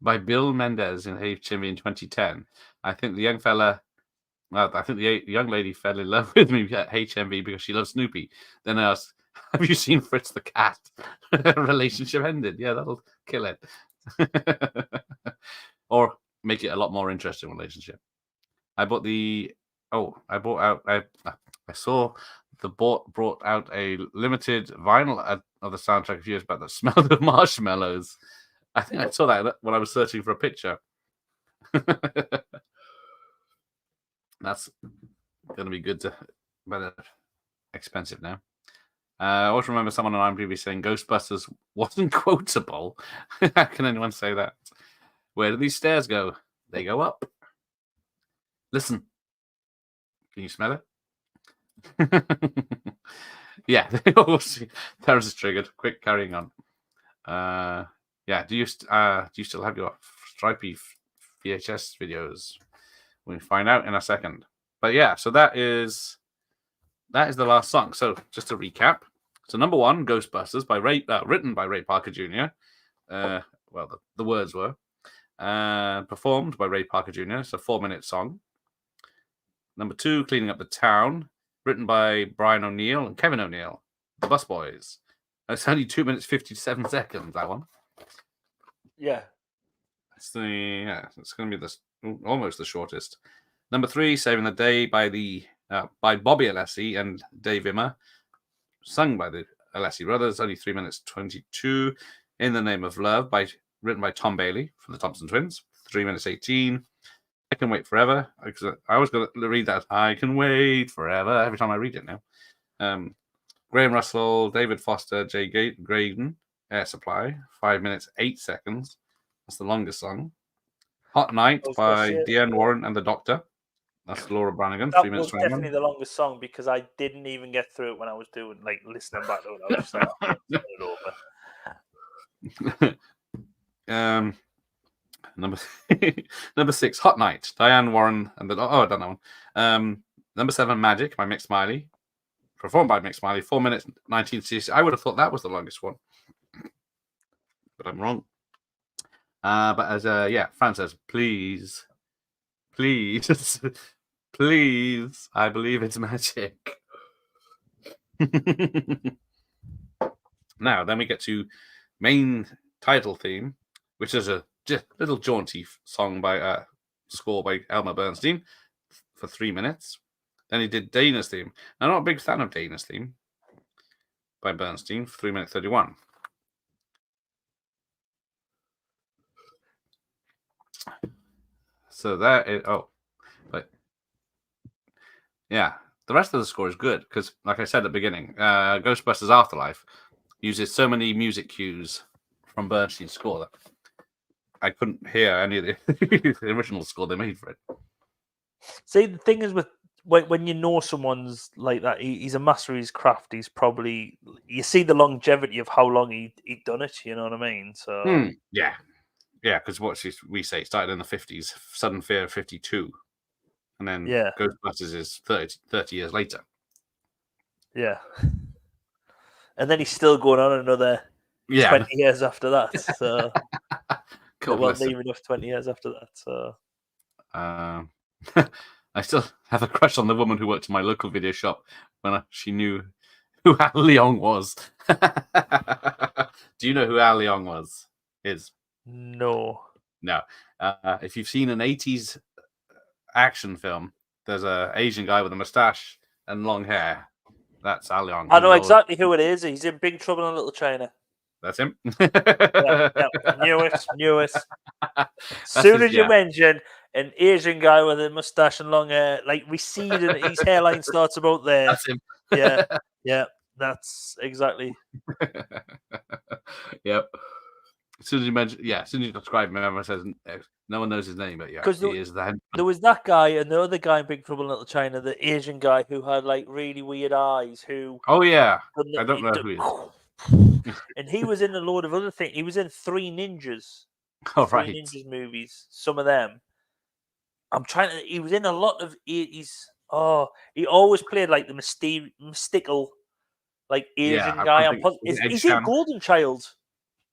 by Bill Mendez in HMV in 2010? I think the young lady fell in love with me at HMV because she loves Snoopy. Then I asked, have you seen Fritz the Cat? Relationship ended. Yeah, that'll kill it. or make it a lot more interesting relationship. I bought the I saw the brought out a limited vinyl of the soundtrack a few years back that smelled of marshmallows. I think I saw that when I was searching for a picture. That's going to be good to, but expensive now. I always remember someone on IMDb saying Ghostbusters wasn't quotable. How can anyone say that? Where do these stairs go? They go up. Listen. Can you smell it? Yeah. Terrence is triggered. Quick, carrying on. Yeah. Do you still have your stripy VHS videos? We'll find out in a second. But yeah, so that is the last song. So just to recap. So number 1, Ghostbusters by written by Ray Parker Jr. Well, the words were performed by Ray Parker Jr. It's a 4-minute song. Number 2, Cleaning Up the Town, written by Brian O'Neill and Kevin O'Neill, the Bus Boys. It's only 2 minutes 57 seconds. That one. Yeah. It's going to be almost the shortest. Number 3, Saving the Day by Bobby Alessi and Dave Immer, sung by the Alessi brothers. Only 3 minutes 22. In the Name of Love written by Tom Bailey from the Thompson Twins. 3 minutes 18. I Can Wait Forever. I always got to read that. I can wait forever every time I read it now. Graham Russell, David Foster, Jay Graydon, Air Supply. 5 minutes 8 seconds. That's the longest song. Hot Night by Deanne Warren and the Doctor. That's Laura Branigan. 3 minutes 21. That was definitely the longest song because I didn't even get through it when I was doing listening back to it. I was just like, turn it over. Number 6, Hot Night, Diane Warren and the I don't know. Number 7, Magic by Mick Smiley, performed by Mick Smiley. 4 minutes 19. I would have thought that was the longest one, but I'm wrong. But as Fran says, please, please, I believe it's magic. Now, then we get to main title theme, which is a just little jaunty song by score by Elmer Bernstein for 3 minutes. Then he did Dana's theme. Now, I'm not a big fan of Dana's theme by Bernstein for 3 minutes 31. So that is but yeah, the rest of the score is good because, like I said at the beginning, Ghostbusters Afterlife uses so many music cues from Bernstein's score that I couldn't hear any of the original score they made for it. See, the thing is with when you know someone's like that, he's a master of his craft. He's probably, you see the longevity of how long he'd done it. You know what I mean? So yeah, because we say it started in the 50s, Sudden Fear 52, and then Ghostbusters is 30 years later. Yeah, and then he's still going on another 20 years after that. So well, leaving enough 20 years after that. So I still have a crush on the woman who worked in my local video shop when she knew who Al Leong was. Do you know who Al Leong is? No. If you've seen an 80s action film, there's an Asian guy with a mustache and long hair. That's Al Leong. I know exactly who it is. He's in Big Trouble in Little China. That's him. Yeah. Knew it. Soon as you mention an Asian guy with a mustache and long hair, like receding, his hairline starts about there. That's him. Yeah, that's exactly. Yep. As soon as you describe him, everyone says no one knows his name, but he is the henchman. There was that guy and the other guy in Big Trouble in Little China, the Asian guy who had like really weird eyes. I don't know who he is. And he was in a load of other things. He was in Three Ninjas. Three Ninjas movies. Some of them. He was in a lot of 80s. He always played like the mystical, like Asian guy. He's in Golden Child.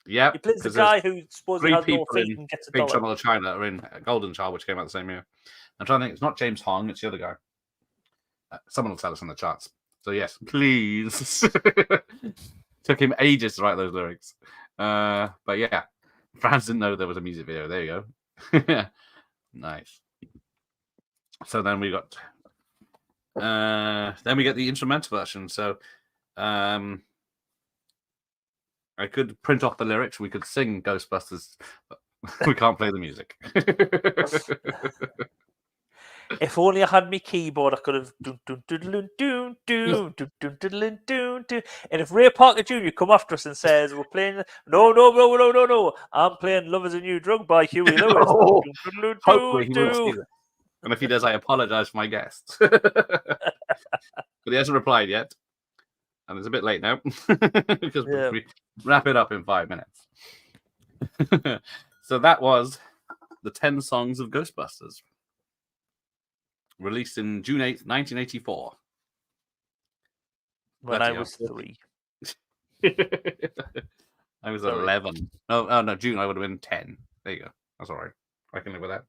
Yeah, he plays the guy who supposedly has no feet and gets a Big dollar. Trouble in China are in Golden Child, which came out the same year. I'm trying to think. It's not James Hong. It's the other guy. Someone will tell us in the charts. So yes, please. Took him ages to write those lyrics. But yeah, Franz didn't know there was a music video. There you Nice. So then we got then we get the instrumental version. So I could print off the lyrics, we could sing Ghostbusters, but we can't play the music. If only I had my keyboard, I could have dun, dun, dun, dun, dun, dun, dun, dun, dun, dun, dun, dun. And if Ray Parker Jr. come after us and says we're playing, no, I'm playing "Love Is a New Drug" by Huey Lewis. Oh, Dun, dun, dun, hopefully he dun, won't see dun. that. And if he does, I apologize for my guest. But he hasn't replied yet. And it's a bit late now because Yeah. we wrap it up in 5 minutes. So that was the 10 songs of Ghostbusters, released in June 8th, 1984. When Bloody I was hell. 3. I was Sorry. 11. Oh, no, June, I would have been 10. There you go. That's all right. I can live with that.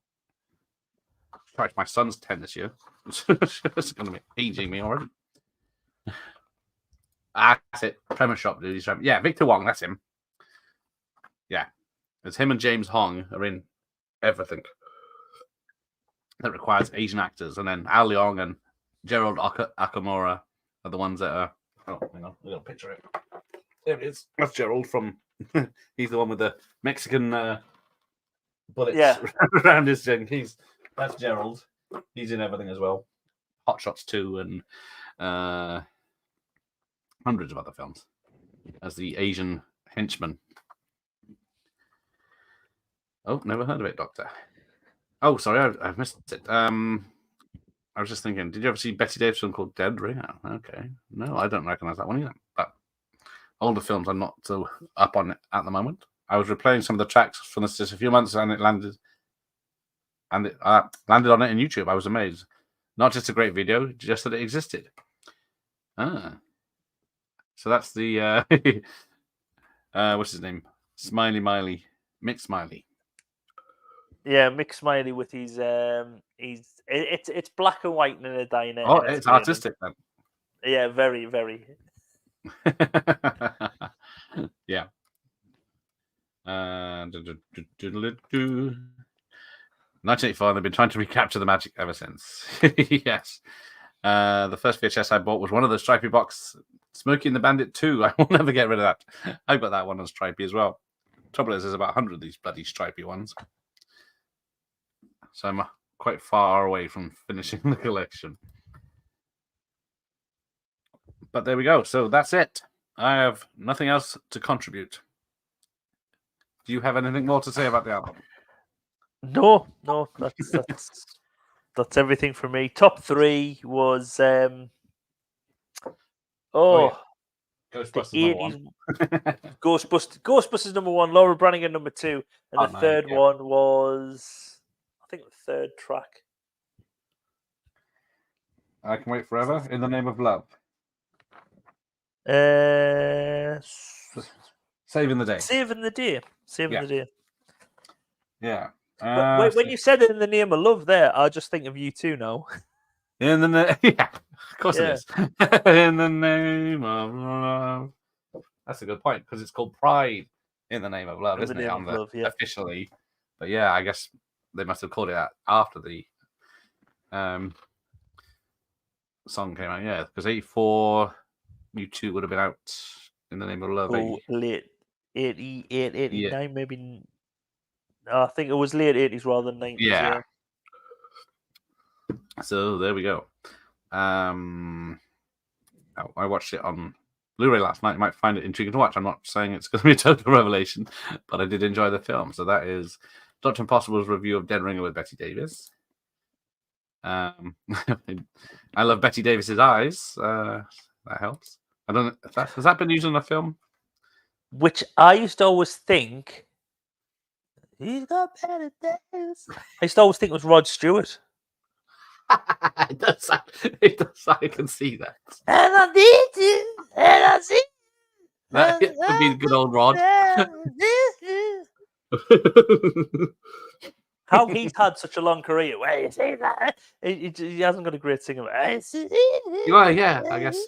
Christ, my son's 10 this year. It's going to be aging me already. That's it. Premise Shop, dude. Yeah, Victor Wong, that's him. Yeah. It's him and James Hong are in everything that requires Asian actors. And then Al Leong and Gerald Akamura are the ones that are... Oh, hang on. We've got a picture of it. There it is. That's Gerald from... He's the one with the Mexican bullets around his thing. That's Gerald. He's in everything as well. Hot Shots 2 and hundreds of other films as the Asian henchman. Oh, never heard of it, Doctor. Oh, sorry, I've missed it. I was just thinking, did you ever see Betty Davis film called Dead Ring? Okay. No, I don't recognize that one either. But older films I'm not so up on at the moment. I was replaying some of the tracks from this just a few months and it landed on it in YouTube. I was amazed. Not just a great video, just that it existed. So that's the what's his name? Mick Smiley. Yeah, Mick Smiley with his it's black and white in a diner. Oh, and it's artistic then. Yeah, very, very. Yeah. 1985. They've been trying to recapture the magic ever since. Yes. The first VHS I bought was one of the stripy box, Smokey and the Bandit 2. I will never get rid of that. I've got that one on stripy as well. Trouble is, there's about 100 of these bloody stripy ones. So I'm quite far away from finishing the collection. But there we go. So that's it. I have nothing else to contribute. Do you have anything more to say about the album? No, that's everything for me. Top 3 was Ghostbusters the number 1. Ghostbusters number 1, Laura Branigan number 2, and the third one was, I think, the third track. I Can Wait Forever, In the Name of Love. Saving the Day. Saving the Day. Yeah. The Day. Yeah. When you said it in the name of love there, I just think of you too now. Yeah, of course it is. In the name of love. That's a good point because it's called Pride in the Name of Love, isn't it? Officially, but yeah, I guess they must have called it that after the song came out. Yeah, because 84, U2 would have been out in the Name of Love. Late 88, 89, maybe. I think it was late 80s rather than 90s. Yeah. So there we go. I watched it on Blu-ray last night. You might find it intriguing to watch. I'm not saying it's going to be a total revelation, but I did enjoy the film. So that is Dr. Impossible's review of Dead Ringer with Betty Davis. I love Betty Davis's eyes. That helps. I don't know if has that been used in a film? Which I used to always think. He's got better days. I used to always think it was Rod Stewart. It does. I can see that. And I need you. And I see. That would be good old Rod. How he's had such a long career. Where you see that? He hasn't got a great singer. Well, yeah, I guess.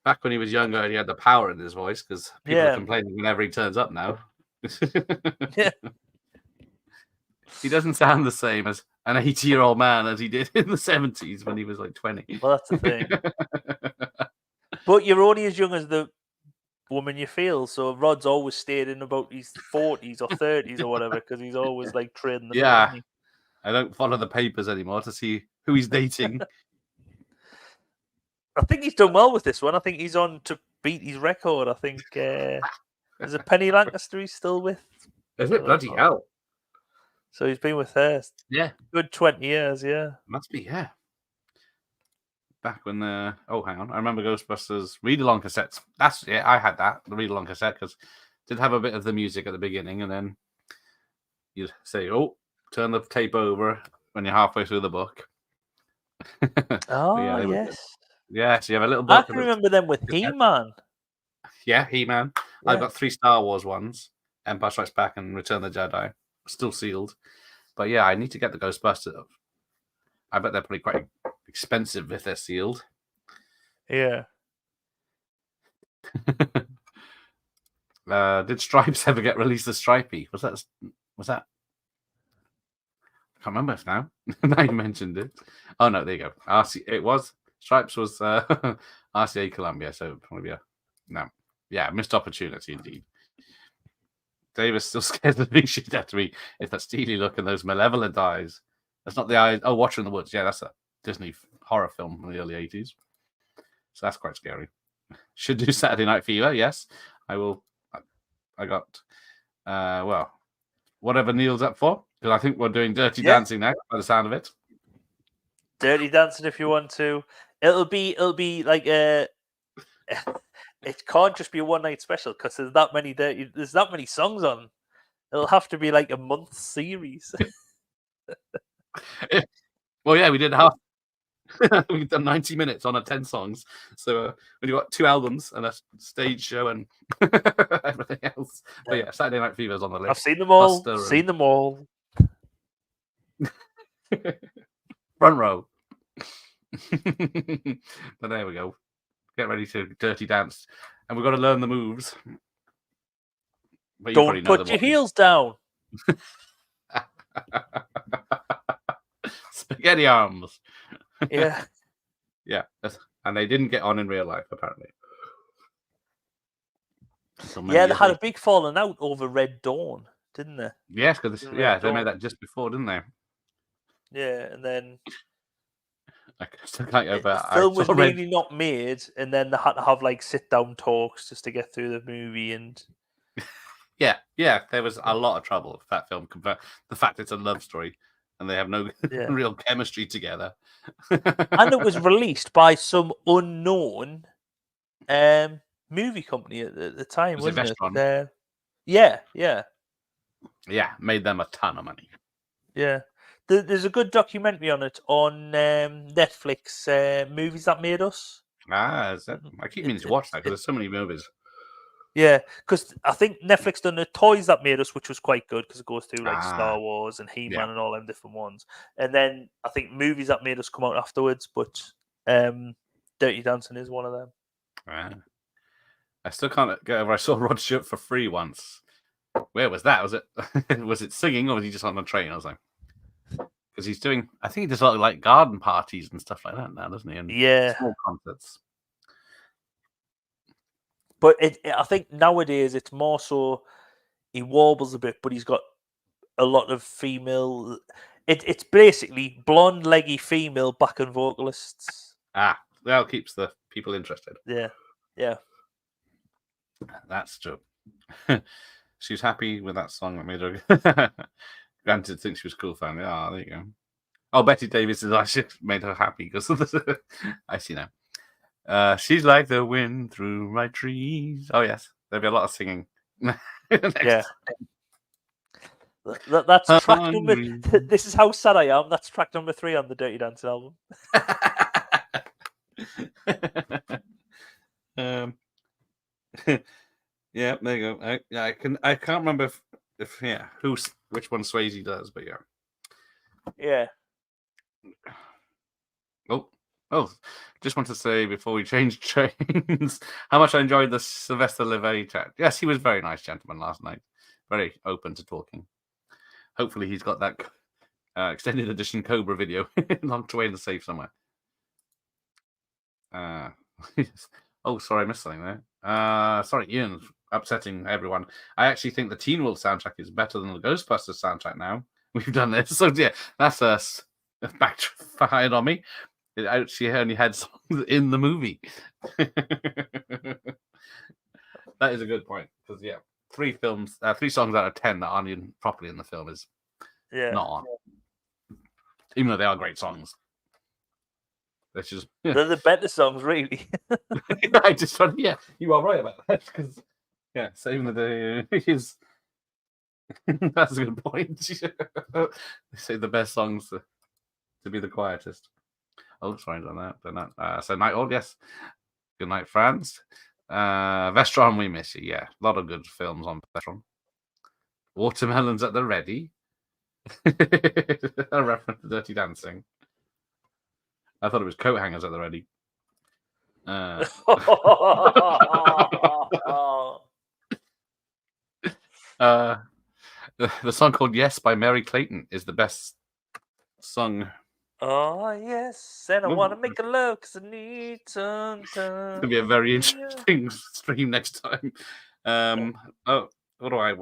Back when he was younger, he had the power in his voice because people are complaining whenever he turns up now. Yeah. He doesn't sound the same as an 80-year-old man as he did in the 70s when he was like 20. Well, that's the thing. But you're only as young as the woman you feel. So Rod's always stayed in about his 40s or 30s or whatever because he's always like trading the Yeah. bit, I don't follow the papers anymore to see who he's dating. I think he's done well with this one. I think he's on to beat his record. I think there's a Penny Lancaster he's still with. Is it? Bloody hell. So he's been with her. Yeah. Good 20 years, yeah. Must be, yeah. Back when the... Oh, hang on. I remember Ghostbusters read-along cassettes. That's... Yeah, I had that, the read-along cassette, because it did have a bit of the music at the beginning, and then you'd say, oh, turn the tape over when you're halfway through the book. Oh, yeah, yes. Yeah, so you have a little I book. can remember them with He-Man. Yeah, He-Man. Yeah. I've got 3 Star Wars ones. Empire Strikes Back and Return of the Jedi. Still sealed. But yeah, I need to get the Ghostbusters. I bet they're probably quite expensive if they're sealed. Yeah. Did Stripes ever get released as Stripey? Was that? I can't remember if now. Now you mentioned it. Oh no, there you go. It was Stripes was RCA Columbia, so probably missed opportunity indeed. Dave is still scared of the big shit out of me. If that steely look and those malevolent eyes. That's not the eyes. Oh, Watcher in the Woods. Yeah, that's a Disney horror film in the early 80s. So that's quite scary. Should do Saturday Night Fever. Yes, I will. I got, whatever Neil's up for. Because I think we're doing Dirty Dancing now, by the sound of it. Dirty Dancing if you want to. It'll be like a... It can't just be a one-night special because there's that many songs on. It'll have to be like a month series. Well, yeah, we did half. We've done 90 minutes on 10 songs. So we've got 2 albums and a stage show and everything else. But yeah, Saturday Night Fever's on the list. I've seen them all. Buster Seen them all. Front row. But there we go. Get ready to dirty dance. And we've got to learn the moves. But you probably Don't know put them your all. heels down. Spaghetti arms. Yeah. Yeah. And they didn't get on in real life, apparently. So Yeah, they had a big falling out over Red Dawn, didn't they? Yes, because Red they Dawn. made that just before, didn't they? Yeah, and then I still can't go the back. film was really not made, and then they had to have like sit-down talks just to get through the movie. And Yeah, there was a lot of trouble with that film. The fact it's a love story and they have no real chemistry together. and it was released by some unknown movie company at the time, Was it wasn't Vestron? it? Yeah. Yeah, made them a ton of money. Yeah. There's a good documentary on it on Netflix, Movies That Made Us. I keep meaning to watch that because there's so many movies. Yeah, because I think Netflix done the Toys That Made Us, which was quite good because it goes through like Star Wars and He-Man and all them different ones. And then I think Movies That Made Us come out afterwards, but Dirty Dancing is one of them. I still can't get over. I saw Rod Stewart for free once. Where was that? Was it singing or was he just on the train? I was like, because he's doing. I think he does a lot of like garden parties and stuff like that now, doesn't he? And small concerts. But I think nowadays it's more so he warbles a bit, but he's got a lot of female. It's basically blonde, leggy female backing vocalists. That keeps the people interested. Yeah. That's true. She was happy with that song that made her. Granted, think she was a cool fan. Yeah, there you go. Oh, Betty Davis is actually made her happy because I see now. She's like the wind through my trees. Oh yes, there'll be a lot of singing. Yeah. That's track number. This is how sad I am. That's track number 3 on the Dirty Dancing album. Yeah, there you go. I can't remember if which one Swayze does, but yeah. Yeah. Oh, just want to say before we change trains, how much I enjoyed the Sylvester Levay chat. Yes, he was a very nice gentleman last night. Very open to talking. hopefully he's got that extended edition Cobra video locked away in the safe somewhere. Oh, sorry, I missed something there. Sorry, Ian's upsetting everyone. I actually think the Teen Wolf soundtrack is better than the Ghostbusters soundtrack now. We've done this. So, yeah, that's us backfired on me. It actually only had songs in the movie. That is a good point. Because, yeah, 3 songs out of 10 that aren't even properly in the film is not on. Even though they are great songs. That's just, They're the better songs, really. I just thought, yeah, you are right about that. Because, yeah, saving the day is. That's a good point. They say the best songs to be the quietest. Oh, sorry, done that. So, night all, yes. Good night, France. Vestron, we miss you. Yeah, a lot of good films on Vestron. Watermelons at the ready. A reference to Dirty Dancing. I thought it was coat hangers at the ready. The song called Yes by Mary Clayton is the best song. Oh, yes. And I want to make a love because I need some time. It'll be a very interesting stream next time. Oh, what do I?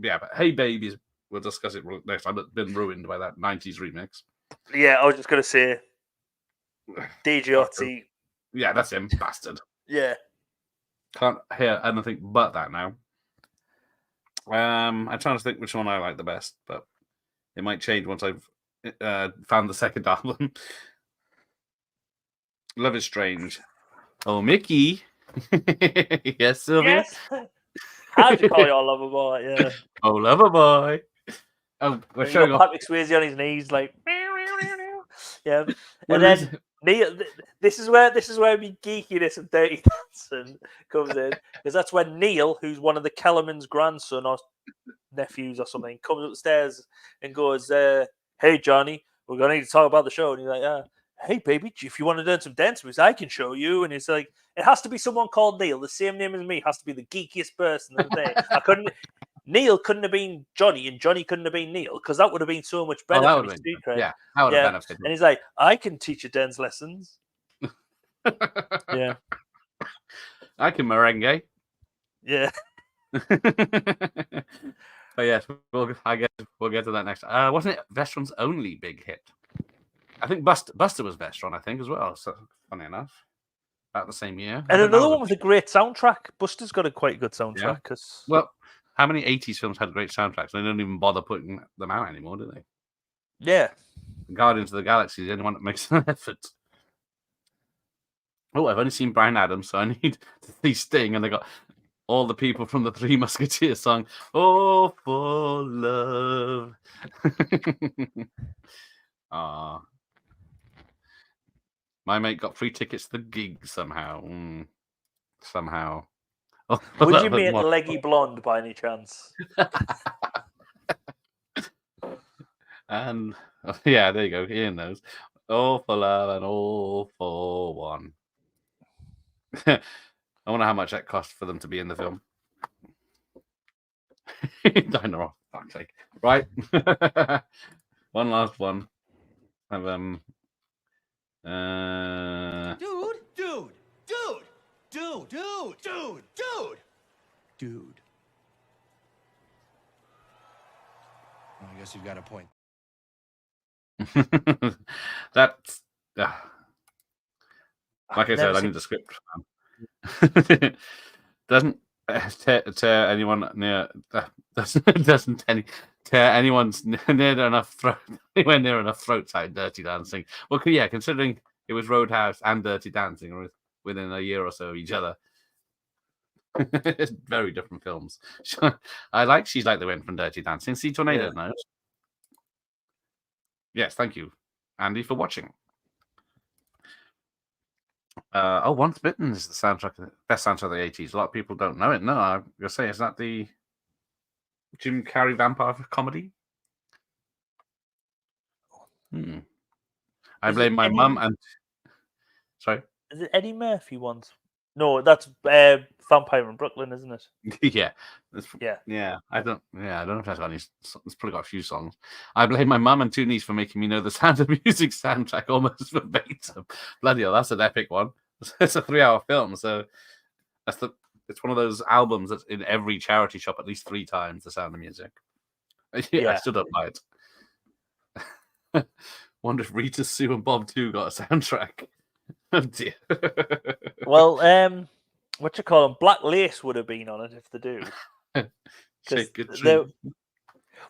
Yeah, but Hey Babies, we'll discuss it next time. It's been ruined by that 90s remix. Yeah, I was just going to say DJ Otti. Yeah, that's him, bastard. Yeah. Can't hear anything but that now. I'm trying to think which one I like the best, but it might change once I've found the second album. Love is Strange. Oh, Mickey. Yes, Sylvia. Yes. How'd you call your lover boy? Yeah. Oh, lover boy. Oh, we're showing off. Patrick Swayze on his knees, like. Yeah. And then Neil. This is where the geekiness of Dirty Dancing comes in, because that's when Neil, who's one of the Kellerman's grandson or nephews or something, comes upstairs and goes, "Hey Johnny, we're gonna need to talk about the show." And he's like, "Hey baby, if you want to learn some dance moves, I can show you." And it's like, it has to be someone called Neil, the same name as me, has to be the geekiest person in the day. Neil couldn't have been Johnny, and Johnny couldn't have been Neil, because that would have been so much better. Yeah, that would have benefited. And he's like, "I can teach you dance lessons." Yeah, I can merengue. yeah. But yes, I guess we'll get to that next. Wasn't it Vestron's only big hit? I think Buster was Vestron, I think, as well. So funny enough, about the same year. And another one with a great soundtrack. Buster's got a quite good soundtrack. Yeah. Well, how many 80s films had great soundtracks? They don't even bother putting them out anymore, do they? Yeah. Guardians of the Galaxy is the only one that makes an effort. Oh, I've only seen Bryan Adams, so I need to see Sting, and they got all the people from the Three Musketeers song, "Oh, for love." My mate got free tickets to the gig somehow. Somehow. Oh, Would you meet Leggy Blonde by any chance? And yeah, there you go. Ian knows. All for love and all for one. I wonder how much that cost for them to be in the film. Dino, fuck's sake. Right. One last one. Have Dude. Well, I guess you've got a point. That's like I said, I need the script. Doesn't tear anyone near. Doesn't tear anyone's near enough throat. Anywhere near enough throats out Dirty Dancing. Well, yeah, considering it was Roadhouse and Dirty Dancing within a year or so of each other. It's very different films. I like She's Like the Wind from Dirty Dancing. See Tornado knows. Yes, thank you, Andy, for watching. Once Bitten is the soundtrack, best soundtrack of the 80s. A lot of people don't know it. No, I'm gonna say, is that the Jim Carrey vampire comedy? I blame my mum and. Sorry. Is it Eddie Murphy ones? No, that's Vampire in Brooklyn, isn't it? Yeah. Yeah. I don't know if that's got any. It's probably got a few songs. I blame my mum and two nieces for making me know the Sound of Music soundtrack almost verbatim. Bloody hell, that's an epic one. It's a 3-hour film, so it's one of those albums that's in every charity shop at least 3 times. The Sound of Music. Yeah, I stood up by it. Wonder if Rita, Sue, and Bob 2 got a soundtrack. Oh dear. Well, what you call them? Black Lace would have been on it if they do. Shake it they're, true.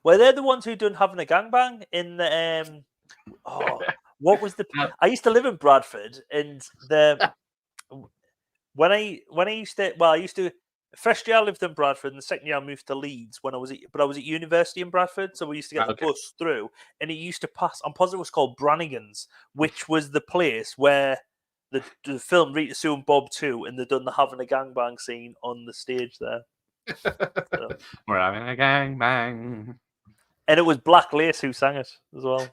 well, they're the ones who done Having a Gangbang in the what was the? I used to live in Bradford, and when I used to first year I lived in Bradford, and the second year I moved to Leeds when I was at university in Bradford, so we used to get the bus through, and it used to pass. I'm positive it was called Brannigan's, which was the place where the film Rita, Sue, and Bob 2, and they done the Having a Gangbang scene on the stage there. So. We're having a gangbang. And it was Black Lace who sang it as well.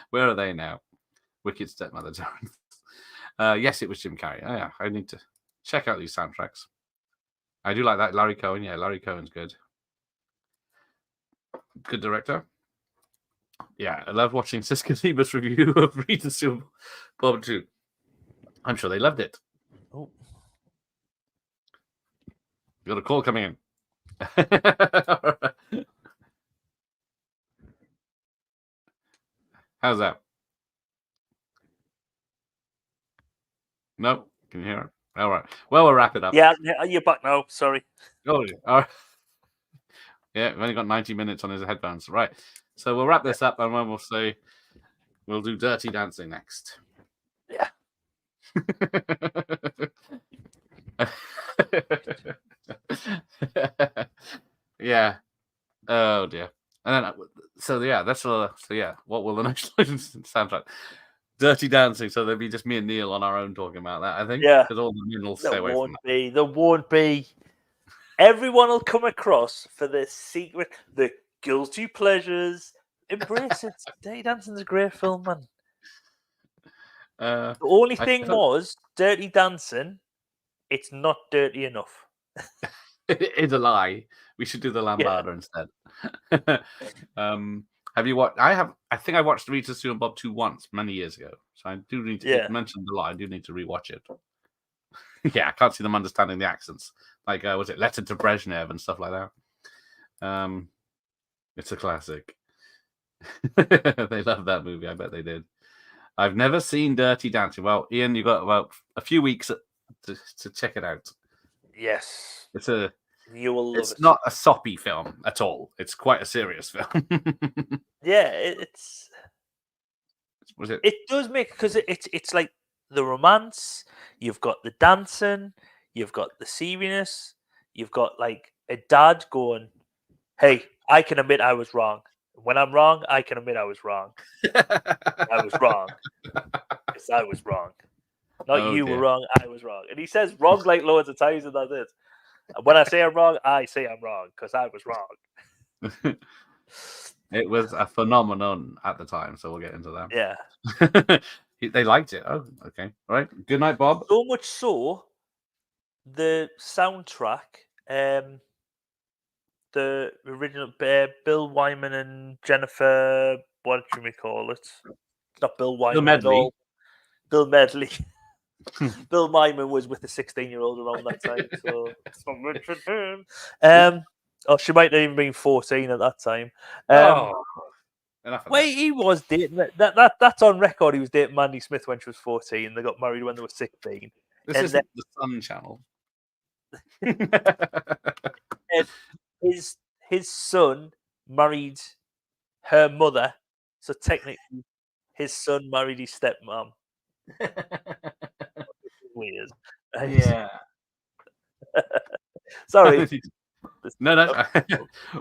Where are they now? Wicked Stepmother Terrence. Yes, it was Jim Carrey. Oh, yeah, I need to check out these soundtracks. I do like that. Larry Cohen. Yeah, Larry Cohen's good. Good director. Yeah, I love watching Siska Lieber's review of Rita Sue Bob 2. I'm sure they loved it. Oh. You got a call coming in. How's that? No? Can you hear it? All right. Well, we'll wrap it up. Yeah, you're back now. Sorry. Oh, all right. Yeah, we've only got 90 minutes on his headphones. Right. So we'll wrap this up and then we'll say we'll do Dirty Dancing next. Yeah. Yeah. Oh dear. And then that's all. So yeah, what will the next soundtrack? Dirty Dancing. So there'll be just me and Neil on our own talking about that. I think. Yeah. Because all the men will stay away from that. There won't be. Everyone will come across for the secret, the guilty pleasures. Embrace it. Dirty Dancing's a great film, man. The only thing was Dirty Dancing. It's not dirty enough. It's a lie. We should do the Lambada instead. Have you watched? I think I watched Rita, Sue, and Bob 2 once many years ago. So I do need to mention the lie. I do need to rewatch it. Yeah, I can't see them understanding the accents. Like, was it Letter to Brezhnev and stuff like that? It's a classic. They love that movie. I bet they did. I've never seen Dirty Dancing. Well, Ian, you got about a few weeks to check it out. Yes, you will love it. It's not not a soppy film at all. It's quite a serious film. Yeah, Was it? It does make because it's like the romance. You've got the dancing. You've got the seriousness. You've got like a dad going, "Hey, I can admit I was wrong. When I'm wrong, I can admit I was wrong. I was wrong. Yes, I was wrong. Not you were wrong. I was wrong." And he says wrong like loads of times, and that's it. When I say I'm wrong, I say I'm wrong because I was wrong. It was a phenomenon at the time, so we'll get into that. Yeah. They liked it. Oh, okay. All right. Good night, Bob. So much so, the soundtrack, the original Bill Wyman and Jennifer, what do we call it? Not Bill Wyman. Bill Medley. Bill Medley. Bill Wyman was with a 16-year-old around that time. So or she might have even been 14 at that time. Wait, he was dating that's on record. He was dating Mandy Smith when she was 14. They got married when they were 16. This is the Sun Channel. And his son married her mother, so technically his son married his stepmom. Weird. Yeah. Sorry. No.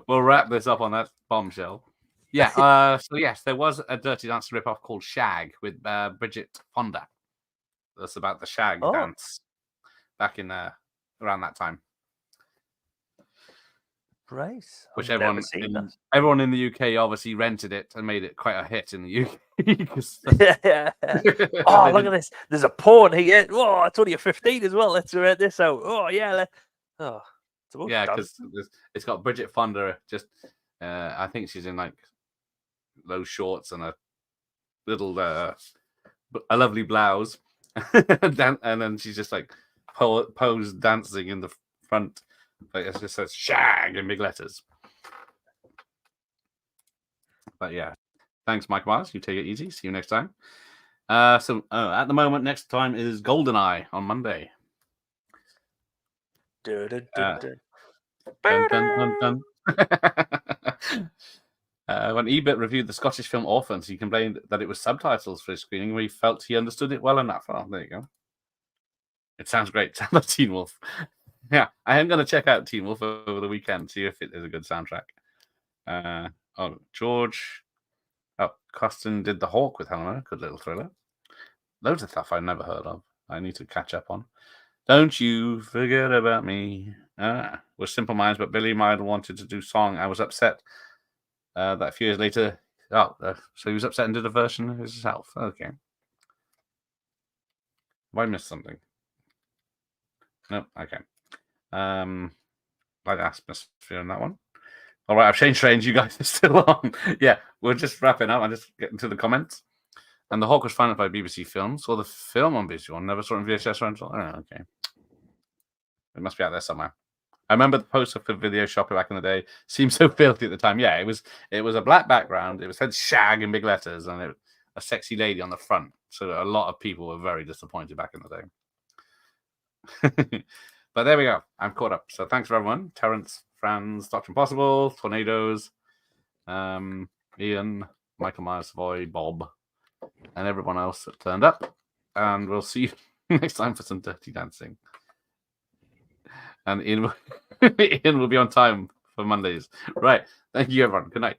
We'll wrap this up on that bombshell. Yeah. So yes, there was a Dirty Dancing ripoff called Shag with Bridget Fonda. That's about the shag dance back in around that time. Right. Which I've never seen everyone in the UK obviously rented it and made it quite a hit in the UK. 'cause that. Yeah. Oh, look at this. There's a porn here. Oh, it's only a 15 as well. Let's rent this out. Oh, yeah. Oh, it's about yeah, because dancing. it's got Bridget Fonda. Just, I think she's in like low shorts and a little, a lovely blouse, and then she's just like pose dancing in the front. Like it just says "shag" in big letters. But yeah, thanks, Mike Myers. You take it easy. See you next time. So at the moment, next time is GoldenEye on Monday. Dun, dun, dun, dun. Dun, dun, dun, dun. When Ebert reviewed the Scottish film Orphans, he complained that it was subtitles for his screening where he felt he understood it well enough. Oh, there you go. It sounds great. Sounds like Teen Wolf. Yeah, I am going to check out Teen Wolf over the weekend, see if it is a good soundtrack. George. Oh, Costin did The Hawk with Helena. Good little thriller. Loads of stuff I've never heard of. I need to catch up on. Don't you forget about me. We're Simple Minds, but Billy Meidel wanted to do song. I was upset that a few years later. So he was upset and did a version of himself. Okay. Have I missed something? No. Okay. Like atmosphere in that one. All right, I've changed trains. You guys are still on. Yeah, we're just wrapping up. I'm just getting to the comments. And The Hawk was financed by BBC Films. Saw the film on BBC One. Never saw it in VHS rental. Oh, okay. It must be out there somewhere. I remember the poster for Video Shop back in the day. Seemed so filthy at the time. Yeah, it was a black background. It was said "shag" in big letters, and a sexy lady on the front. So a lot of people were very disappointed back in the day. But there we go. I'm caught up. So thanks for everyone. Terrence, Franz, Dr. Impossible, Tornadoes, Ian, Michael Myers, Savoy, Bob, and everyone else that turned up. And we'll see you next time for some Dirty Dancing. And Ian will be on time for Mondays. Right. Thank you, everyone. Good night.